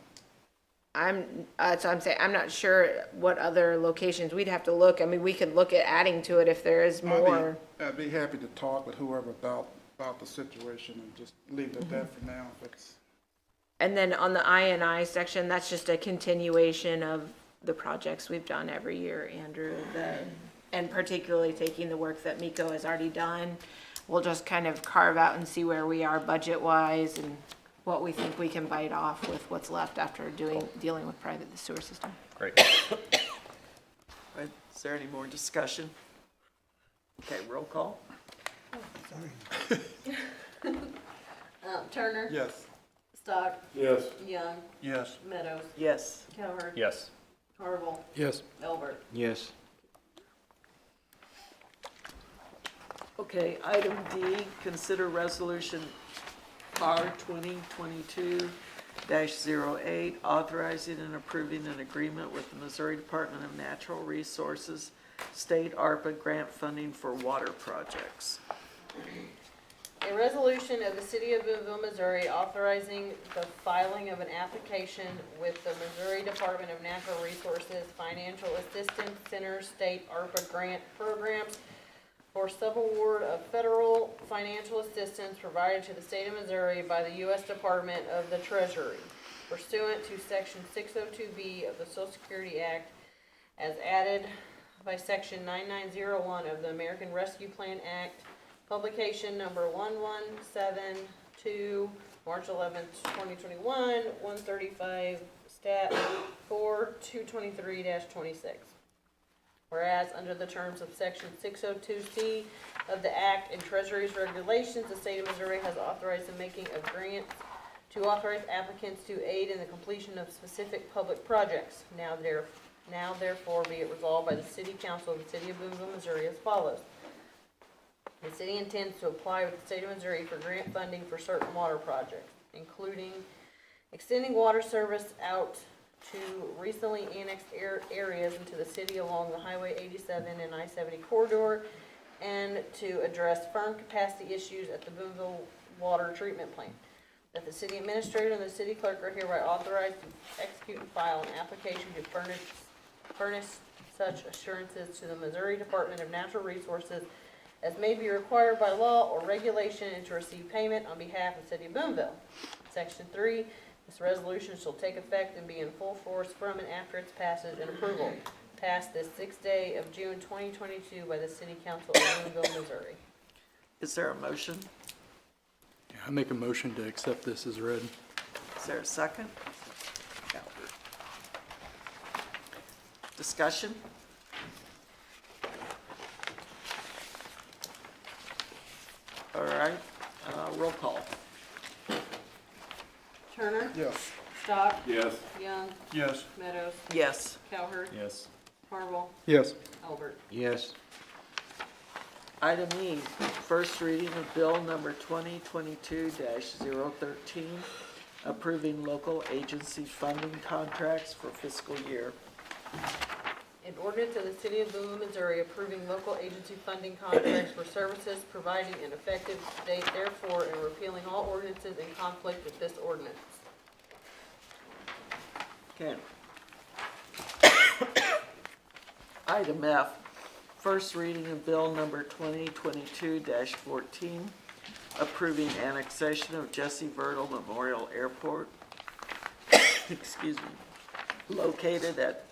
So I'm saying, I'm not sure what other locations, we'd have to look, I mean, we could look at adding to it if there is more. I'd be happy to talk with whoever about the situation and just leave it at that for now, if it's. And then on the I&I section, that's just a continuation of the projects we've done every year, Andrew, and particularly taking the work that Miko has already done. We'll just kind of carve out and see where we are budget-wise and what we think we can bite off with what's left after dealing with the sewer system. Great. Right, is there any more discussion? Okay, roll call. Turner. Yes. Stock. Yes. Young. Yes. Meadows. Yes. Cowherd. Yes. Harville. Yes. Elbert. Yes. Okay, item D, consider resolution R 2022-08, authorizing and approving an agreement with the Missouri Department of Natural Resources, state ARPA grant funding for water projects. A resolution of the City of Boonville, Missouri, authorizing the filing of an application with the Missouri Department of Natural Resources Financial Assistance Center State ARPA grant programs for subaward of federal financial assistance provided to the state of Missouri by the U.S. Department of the Treasury pursuant to Section 602B of the Social Security Act as added by Section 9901 of the American Rescue Plan Act, publication number 1172, March 11th, 2021, 135, stat 4, 223-26. Whereas, under the terms of Section 602C of the Act and Treasury's regulations, the state of Missouri has authorized the making of grants to authorize applicants to aid in the completion of specific public projects. Now therefore be it resolved by the City Council of the City of Boonville, Missouri as follows. The city intends to apply with the state of Missouri for grant funding for certain water projects, including extending water service out to recently annexed areas into the city along the Highway 87 and I-70 corridor, and to address firm capacity issues at the Boonville Water Treatment Plant. That the city administrator and the city clerk are hereby authorized to execute and file an application to furnish such assurances to the Missouri Department of Natural Resources as may be required by law or regulation, and to receive payment on behalf of the city of Boonville. Section 3, this resolution shall take effect and be in full force from and after its passage and approval. Passed this 6th day of June 2022 by the City Council of Boonville, Missouri. Is there a motion? Yeah, I make a motion to accept this as read. Is there a second? Discussion? All right, roll call. Turner. Yes. Stock. Yes. Young. Yes. Meadows. Yes. Cowherd. Yes. Harville. Yes. Elbert. Yes. Item E, first reading of bill number 2022-013, approving local agency funding contracts for fiscal year. An ordinance of the City of Boonville, Missouri approving local agency funding contracts for services, providing an effective date therefore, and repealing all ordinances in conflict with this ordinance. Okay. Item F, first reading of bill number 2022-14, approving annexation of Jesse Verdal Memorial Airport, excuse me, located at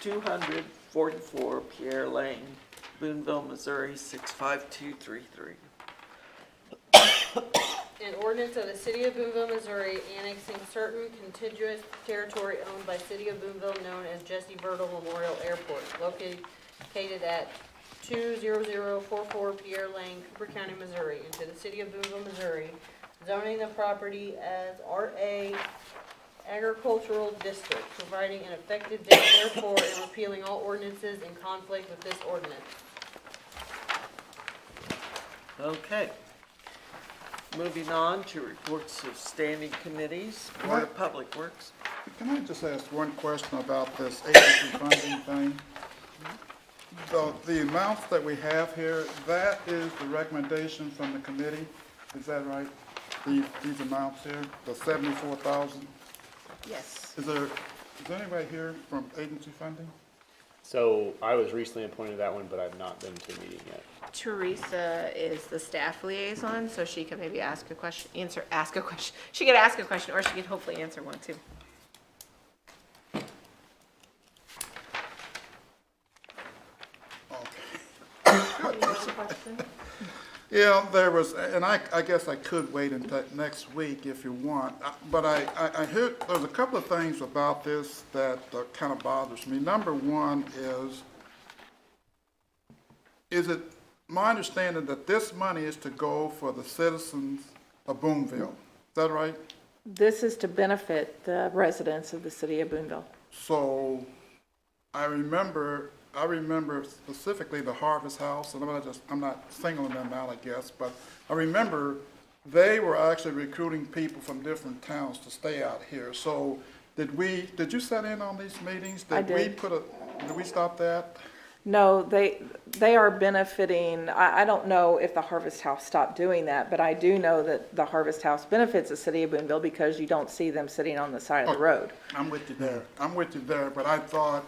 244 Pierre Lane, Boonville, Missouri 65233. An ordinance of the City of Boonville, Missouri annexing certain contiguous territory owned by City of Boonville known as Jesse Verdal Memorial Airport, located at 20044 Pierre Lane, Cooper County, Missouri, into the City of Boonville, Missouri, zoning the property as RA agricultural district, providing an effective date therefore and repealing all ordinances in conflict with this ordinance. Okay. Moving on to reports of standing committees, Board of Public Works. Can I just ask one question about this agency funding thing? So the amounts that we have here, that is the recommendation from the committee, is that right? These amounts here, the 74,000? Yes. Is there anybody here from agency funding? So I was recently appointed to that one, but I've not been to a meeting yet. Teresa is the staff liaison, so she could maybe ask a question, ask a question. She could ask a question, or she could hopefully answer one too. Yeah, there was, and I guess I could wait until next week if you want, but I heard, there's a couple of things about this that kind of bothers me. Number one is it my understanding that this money is to go for the citizens of Boonville? Is that right? This is to benefit the residents of the city of Boonville. So I remember specifically the Harvest House, and I'm not singling them out, I guess, but I remember they were actually recruiting people from different towns to stay out here. So did you set in on these meetings? I did. Did we stop that? No, they are benefiting, I don't know if the Harvest House stopped doing that, but I do know that the Harvest House benefits the city of Boonville because you don't see them sitting on the side of the road. I'm with you there, but I thought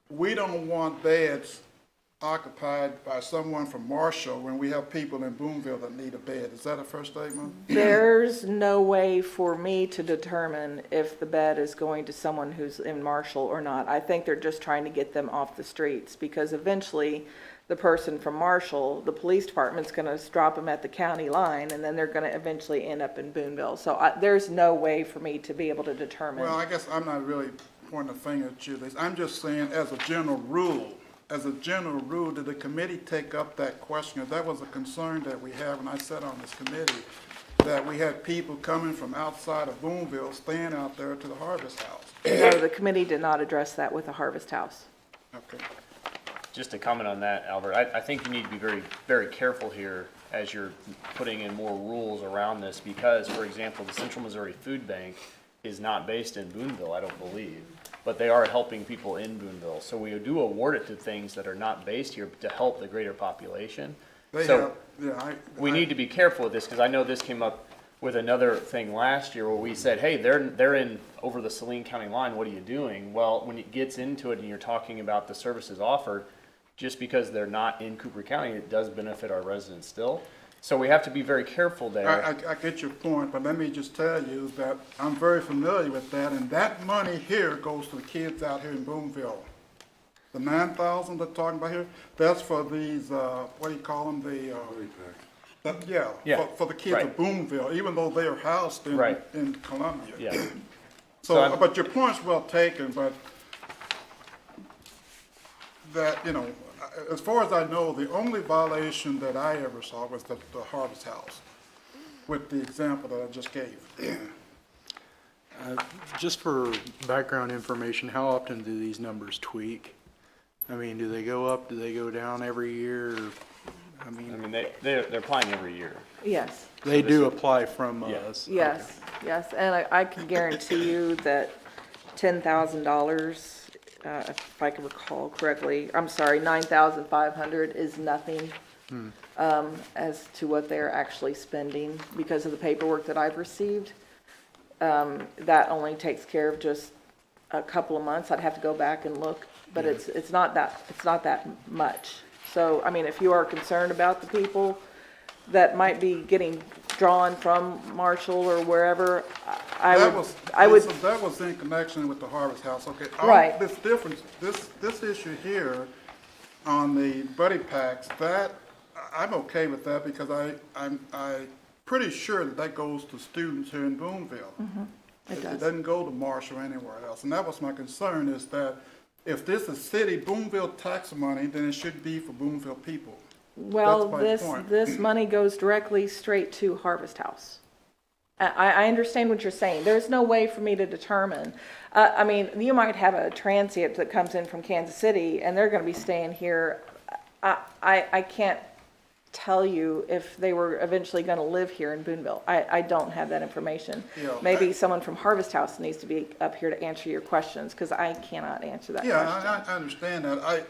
we don't want beds occupied by someone from Marshall when we have people in Boonville that need a bed. Is that a first statement? There's no way for me to determine if the bed is going to someone who's in Marshall or not. I think they're just trying to get them off the streets because eventually the person from Marshall, the police department's going to drop them at the county line and then they're going to eventually end up in Boonville. So there's no way for me to be able to determine. Well, I guess I'm not really pointing a finger at you. I'm just saying as a general rule, did the committee take up that question? That was a concern that we have, and I sat on this committee, that we had people coming from outside of Boonville staying out there to the Harvest House. No, the committee did not address that with the Harvest House. Okay. Just to comment on that, Albert, I think you need to be very, very careful here as you're putting in more rules around this because, for example, the Central Missouri Food Bank is not based in Boonville, I don't believe, but they are helping people in Boonville. So we do award it to things that are not based here to help the greater population. We need to be careful with this because I know this came up with another thing last year where we said, hey, they're in over the Saline County line, what are you doing? Well, when it gets into it and you're talking about the services offered, just because they're not in Cooper County, it does benefit our residents still. So we have to be very careful there. I get your point, but let me just tell you that I'm very familiar with that, and that money here goes to the kids out here in Boonville. The 9,000 they're talking about here, that's for these, what do you call them, for the kids of Boonville, even though they are housed in Columbia. Yeah. So, but your point's well taken, but that, as far as I know, the only violation that I ever saw was the Harvest House, with the example that I just gave. Just for background information, how often do these numbers tweak? I mean, do they go up, do they go down every year? I mean, they're applying every year. Yes. They do apply from us. Yes, yes, and I can guarantee you that $10,000, if I can recall correctly, I'm sorry, 9,500 is nothing as to what they're actually spending because of the paperwork that I've received. That only takes care of just a couple of months. I'd have to go back and look, but it's not that much. So, I mean, if you are concerned about the people that might be getting drawn from Marshall or wherever, That was in connection with the Harvest House, okay? Right. This difference, this issue here on the buddy packs, that, I'm okay with that because I'm pretty sure that goes to students here in Boonville. It does. It doesn't go to Marshall or anywhere else. And that was my concern, is that if this is city Boonville tax money, then it should be for Boonville people. Well, That's my point. this money goes directly straight to Harvest House. I understand what you're saying. There's no way for me to determine. I mean, you might have a transient that comes in from Kansas City and they're gonna be staying here. I can't tell you if they were eventually gonna live here in Boonville. I don't have that information. Yeah. Maybe someone from Harvest House needs to be up here to answer your questions, because I cannot answer that question. Yeah, I understand that.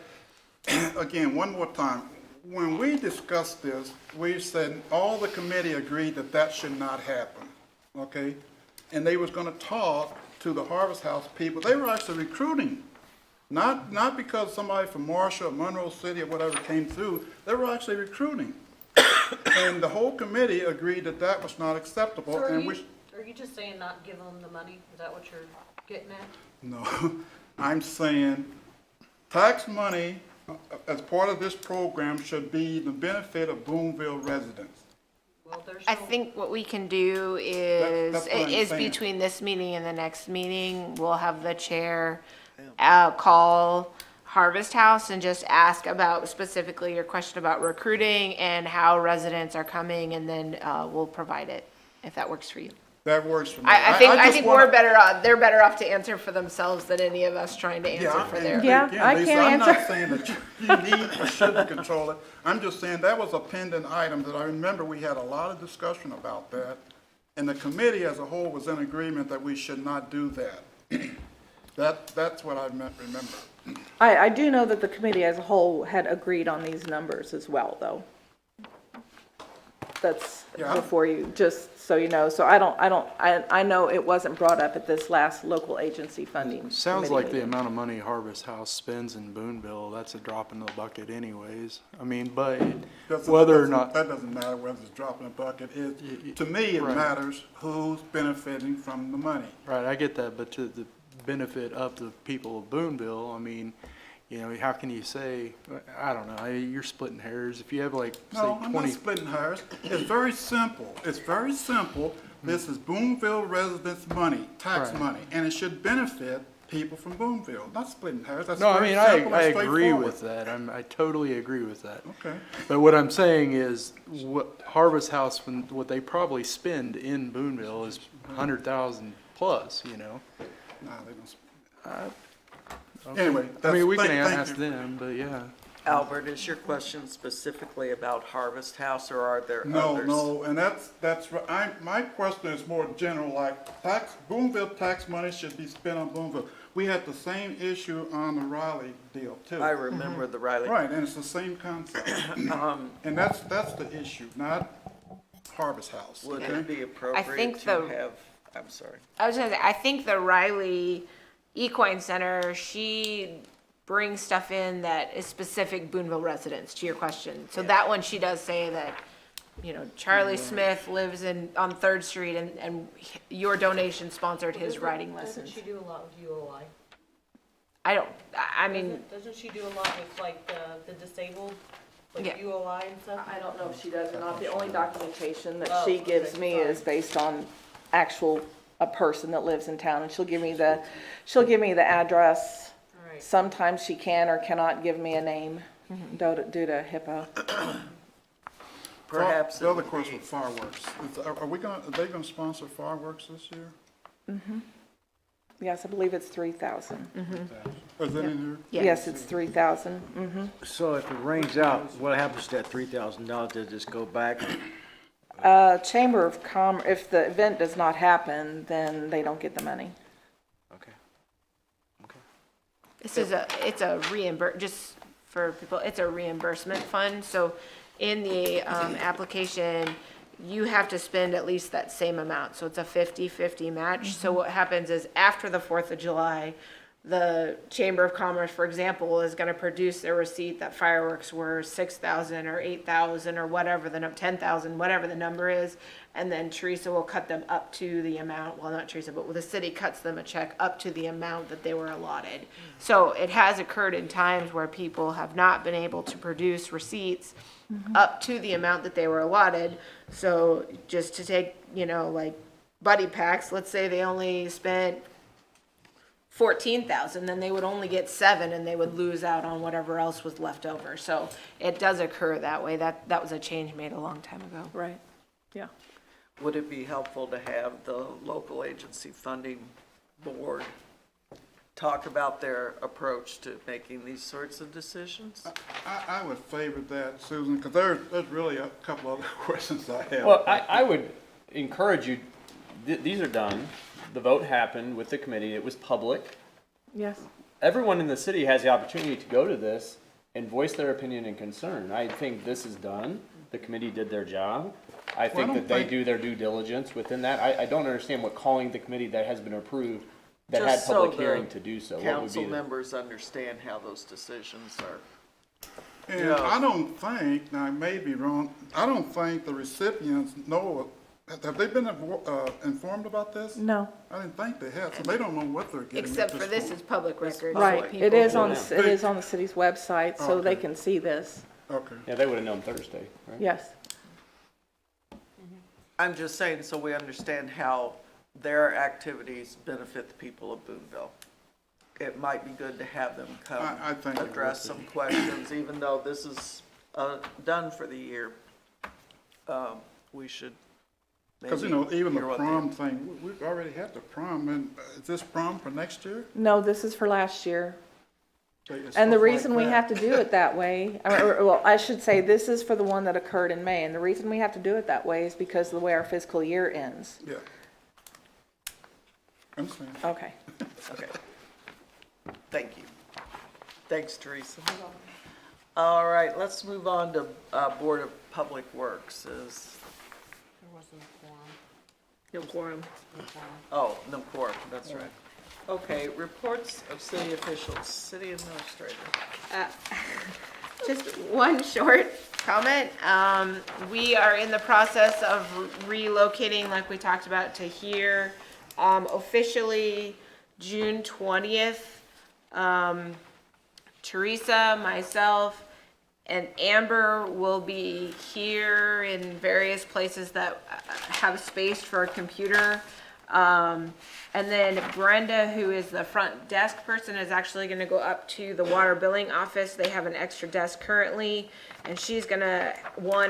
Again, one more time, when we discussed this, we said all the committee agreed that that should not happen, okay? And they was gonna talk to the Harvest House people. They were actually recruiting, not because somebody from Marshall or Monroe City or whatever came through. They were actually recruiting. And the whole committee agreed that that was not acceptable. So And are you just saying not give them the money? Is that what you're getting at? No, I'm saying tax money as part of this program should be the benefit of Boonville residents. Well, there's I no- think what we can do is, That's what I'm is saying. between this meeting and the next meeting, we'll have the chair call Harvest House and just ask about specifically your question about recruiting and how residents are coming, and then we'll provide it, if that works for you. That works for me. I just think wanna- we're better off, they're better off to answer for themselves than any of us trying to answer for and their. Yeah, again, I Lisa, can't I'm not answer. saying that you need or shouldn't control it. I'm just saying that was a pending item that I remember we had a lot of discussion about that. And the committee as a whole was in agreement that we should not do that. That's what I remember. I do know that the committee as a whole had agreed on these numbers as well, though. That's Yeah. before you, just so you know. So I know it wasn't brought up at this last local agency funding. Sounds committee like the meeting. amount of money Harvest House spends in Boonville, that's a drop in the bucket anyways. I mean, but whether or not, That doesn't matter whether it's dropping a bucket. To me, it Right. matters who's benefiting from the money. right, I get that, but to the benefit of the people of Boonville, I mean, you know, how can you say, I don't know, you're splitting hairs. If you have like, say, No, I'm not 20, splitting hairs. It's very simple. It's very simple. This is Boonville residents' money, tax Right. money, and it should benefit people from Boonville, not splitting hairs. That's no, I very mean, simple I and agree straightforward. with that. I totally agree with that. Okay. But what I'm saying is, what Harvest House, what they probably spend in Boonville is 100,000 plus, you know? Nah, they don't. Okay. Anyway, I mean, we can thank ask you. them, but yeah. Albert, is your question specifically about Harvest House, or are there No, others? no, and that's, my question is more general, like Boonville tax money should be spent on Boonville. We had the same issue on the Raleigh deal too. I remember the Riley. Right, and it's the same concept. And that's the issue, not Harvest House, Would okay? it be appropriate think to the- have, I'm sorry. I was gonna say, I think the Riley Equine Center, she brings stuff in that is specific Boonville residents, to your question. So that one, she does say that, you know, Charlie Smith lives on 3rd Street and your donation sponsored his riding lessons. Doesn't she do a lot with UOI? I mean, Doesn't she do a lot with like the disabled, like Yeah. UOI and stuff? I don't know if she does or not. The only documentation that Oh, she gives okay, me sorry. is based on a person that lives in town, and she'll give me the address. All right. Sometimes she can or cannot give me a name due to HIPAA. Perhaps The it other would question be- with fireworks, are they gonna sponsor fireworks this year? Yes, I believe it's 3,000. Is that in here? Yes, it's 3,000. So if it rains out, what happens to that $3,000? Does it just go back? Chamber of Commerce, if the event does not happen, then they don't get the money. Okay. it's a just for people, it's a reimbursement fund. So in the application, you have to spend at least that same amount. So it's a 50-50 match. So what happens is after the 4th of July, the Chamber of Commerce, for example, is gonna produce a receipt that fireworks were 6,000 or 8,000 or whatever, 10,000, whatever the number is. And then Teresa will cut them up to the amount, well, not Teresa, but the city cuts them a check up to the amount that they were allotted. So it has occurred in times where people have not been able to produce receipts up to the amount that they were allotted. So just to take, like buddy packs, let's say they only spent 14,000, then they would only get 7 and they would lose out on whatever else was left over. So it does occur that way. That was a change made a long time ago. Right, yeah. would it be helpful to have the local agency funding board talk about their approach to making these sorts of decisions? I would favor that, Susan, because there's really a couple other questions I have. Well, I would encourage you, these are done. The vote happened with the committee. It was public. Yes. Everyone in the city has the opportunity to go to this and voice their opinion and concern. I think this is done. The committee did their job. I think that they do their due diligence within that. I don't understand what calling the committee that has been approved, that had Just so public the hearing to do so. What would council be the? members understand how those decisions are. And I don't think, now I may be wrong, I don't think the recipients know, have they been informed about this? No. I didn't think they have, so they don't know what they're getting. Except at for this this point. is public record. so Right, people it is will on, know. it is on the city's website, so they Okay. can see this. Okay. Yeah, they would have known Thursday, right? Yes. I'm just saying, so we understand how their activities benefit the people of Boonville. It might be good to have them come I think it would address be. some questions, even though this is done for the year. We should Because, maybe even the hear what prom thing, we've already had the prom, and is this prom for next year? No, this is for last year. It's And the stuff like reason we that. have to do it that way, well, I should say, this is for the one that occurred in May, and the reason we have to do it that way is because of the way our fiscal year ends. Yeah. I'm saying. Okay. Okay. Thank you. Thanks, Teresa. All right, let's move on to Board of Public Works. No quorum. Oh, no quorum, that's right. Okay, reports of city officials, city administrator. Just one short comment. We are in the process of relocating, like we talked about, to here. Officially, June 20th, Teresa, myself, and Amber will be here in various places that have space for a computer. And then Brenda, who is the front desk person, is actually gonna go up to the water billing office. They have an extra desk currently, and she's gonna,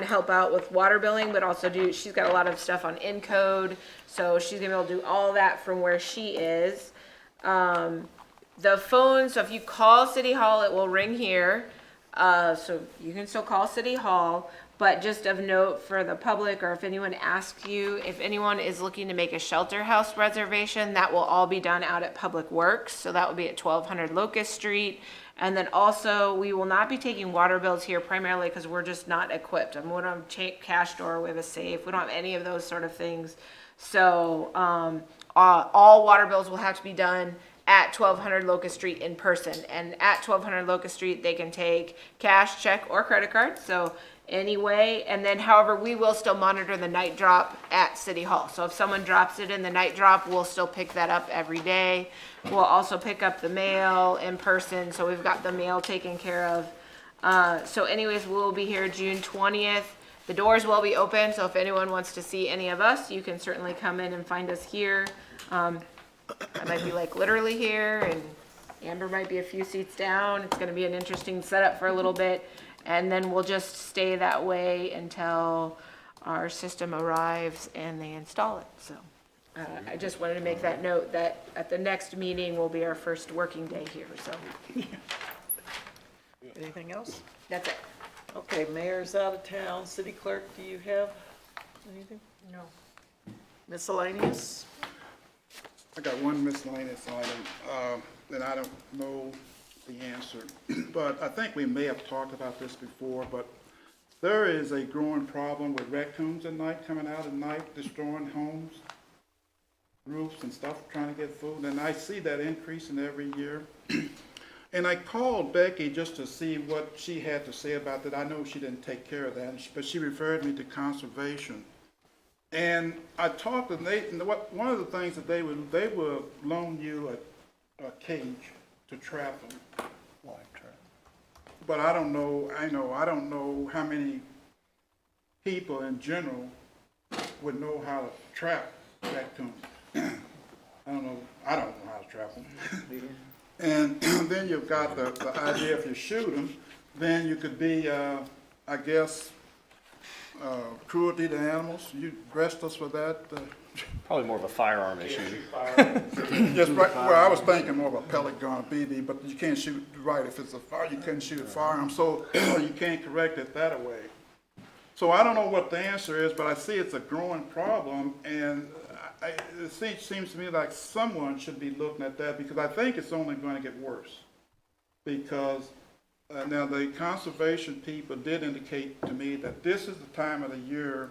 help out with water billing, but also she's got a lot of stuff on Encode, so she's gonna be able to do all that from where she is. The phone, so if you call City Hall, it will ring here. So you can still call City Hall, but just of note for the public, or if anyone asks you, if anyone is looking to make a shelter house reservation, that will all be done out at Public Works. So that will be at 1200 Locust Street. And then also, we will not be taking water bills here primarily because we're just not equipped. I mean, we don't have cash drawer with a safe. We don't have any of those sort of things. So all water bills will have to be done at 1200 Locust Street in person. And at 1200 Locust Street, they can take cash, check, or credit card. So anyway, and then however, we will still monitor the night drop at City Hall. So if someone drops it in the night drop, we'll still pick that up every day. We'll also pick up the mail in person, so we've got the mail taken care of. So anyways, we'll be here June 20th. The doors will be open, so if anyone wants to see any of us, you can certainly come in and find us here. I might be like literally here, and Amber might be a few seats down. It's gonna be an interesting setup for a little bit. And then we'll just stay that way until our system arrives and they install it. So I just wanted to make that note that at the next meeting will be our first working day here, so. Anything else? That's it. Okay, mayor's out of town. City clerk, do you have anything? No. Miscellaneous? I got one miscellaneous item, and I don't know the answer, but I think we may have talked about this before, but there is a growing problem with raccoons at night, coming out at night, destroying homes, roofs and stuff, trying to get food, and I see that increasing every year. And I called Becky just to see what she had to say about that. I know she didn't take care of that, but she referred me to conservation. And I talked to Nathan, one of the things that they would loan you a cage to trap them. But I don't know how many people in general would know how to trap raccoons. I don't know how to trap them. And then you've got the idea if you shoot them, then you could be, I guess, cruelty to animals. You dressed us for that. Probably more of a firearm issue. Yes, right, well, I was thinking more of a pellet gun, BB, but you can't shoot, right, if it's a fire, you couldn't shoot a firearm, so you can't correct it that way. So I don't know what the answer is, but I see it's a growing problem, and it seems to me like someone should be looking at that, because I think it's only going to get worse. Because now the conservation people did indicate to me that this is the time of the year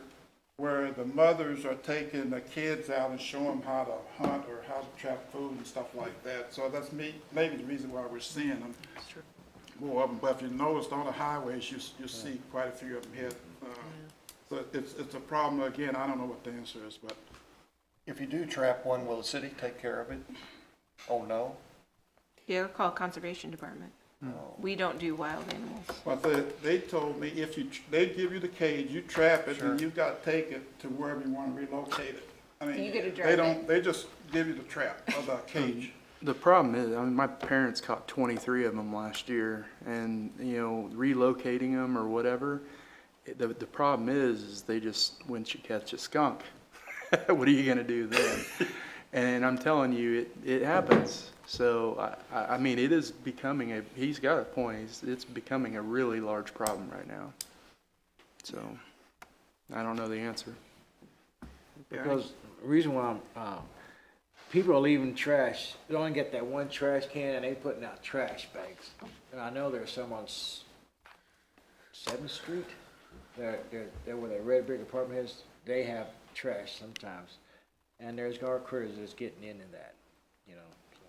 where the mothers are taking the kids out and showing them how to hunt or how to trap food and stuff like that. So that's maybe the reason why we're seeing them more of them. But if you noticed on the highways, you see quite a few of them hit. So it's a problem. Again, I don't know what the answer is, but If you do trap one, will the city take care of it? Oh, no? Yeah, call Conservation Department. We don't do wild animals. but they told me if they give you the cage, you trap it, and you've got to take it to wherever you want to relocate it. I mean, You gotta they drive don't. They just give you the trap or the cage. The problem is, I mean, my parents caught 23 of them last year, and, you know, relocating them or whatever, the problem is they just, once you catch a skunk, what are you gonna do then? And I'm telling you, it happens. So, I mean, it is becoming he's got a point, it's becoming a really large problem right now. So, I don't know the answer. Because the reason why people are leaving trash, they only get that one trash can and they putting out trash bags. And I know there's some on 7th Street, they're where that red brick apartment is, they have trash sometimes. And there's guard critters that's getting into that, you know. So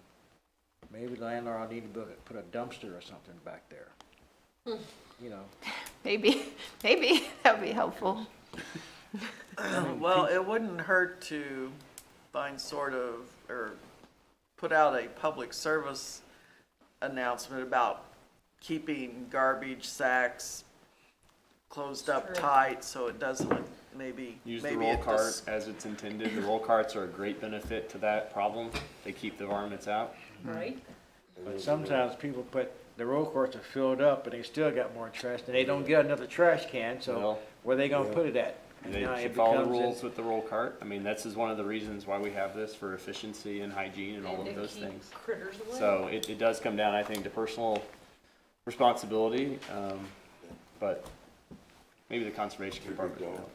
maybe the landlord will need to put a dumpster or something back there, you know. Maybe that would be helpful. Well, it wouldn't hurt to find or put out a public service announcement about keeping garbage sacks closed up tight so it doesn't maybe. Use maybe the roll it cart does- as it's intended. The roll carts are a great benefit to that problem. They keep the varmints out. Right? But sometimes people the roll carts are filled up and they still got more trash and they don't get another trash can, so Well, where they gonna put it at? And You they know, should it follow the becomes rules with the roll cart. I mean, this is one of the reasons why we have this, for efficiency and hygiene and all And of to those keep things. critters away. So it does come down, I think, to personal responsibility, but maybe the conservation department will help.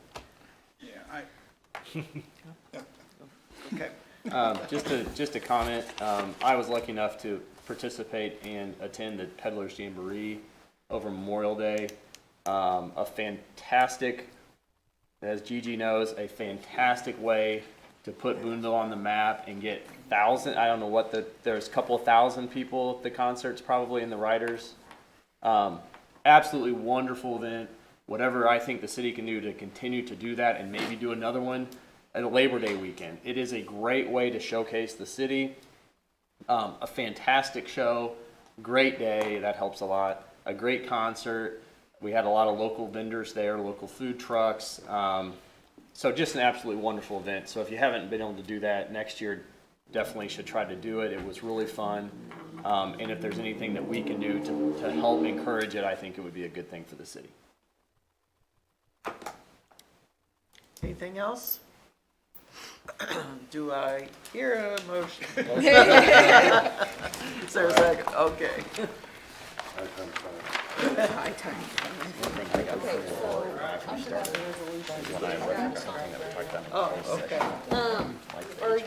Okay. Just a comment, I was lucky enough to participate and attend the Peddlers Jamboree over Memorial Day. A fantastic, as Gigi knows, a fantastic way to put Boonville on the map and get I don't know what there's a couple of thousand people at the concerts probably, and the riders. Absolutely wonderful event. Whatever I think the city can do to continue to do that and maybe do another one at a Labor Day weekend. It is a great way to showcase the city. A fantastic show, great day, that helps a lot. A great concert. We had a lot of local vendors there, local food trucks. So just an absolutely wonderful event. So if you haven't been able to do that next year, definitely should try to do it. It was really fun. And if there's anything that we can do to help encourage it, I think it would be a good thing for the city. Anything else? Do I hear a motion? Is there a second? Okay. Are you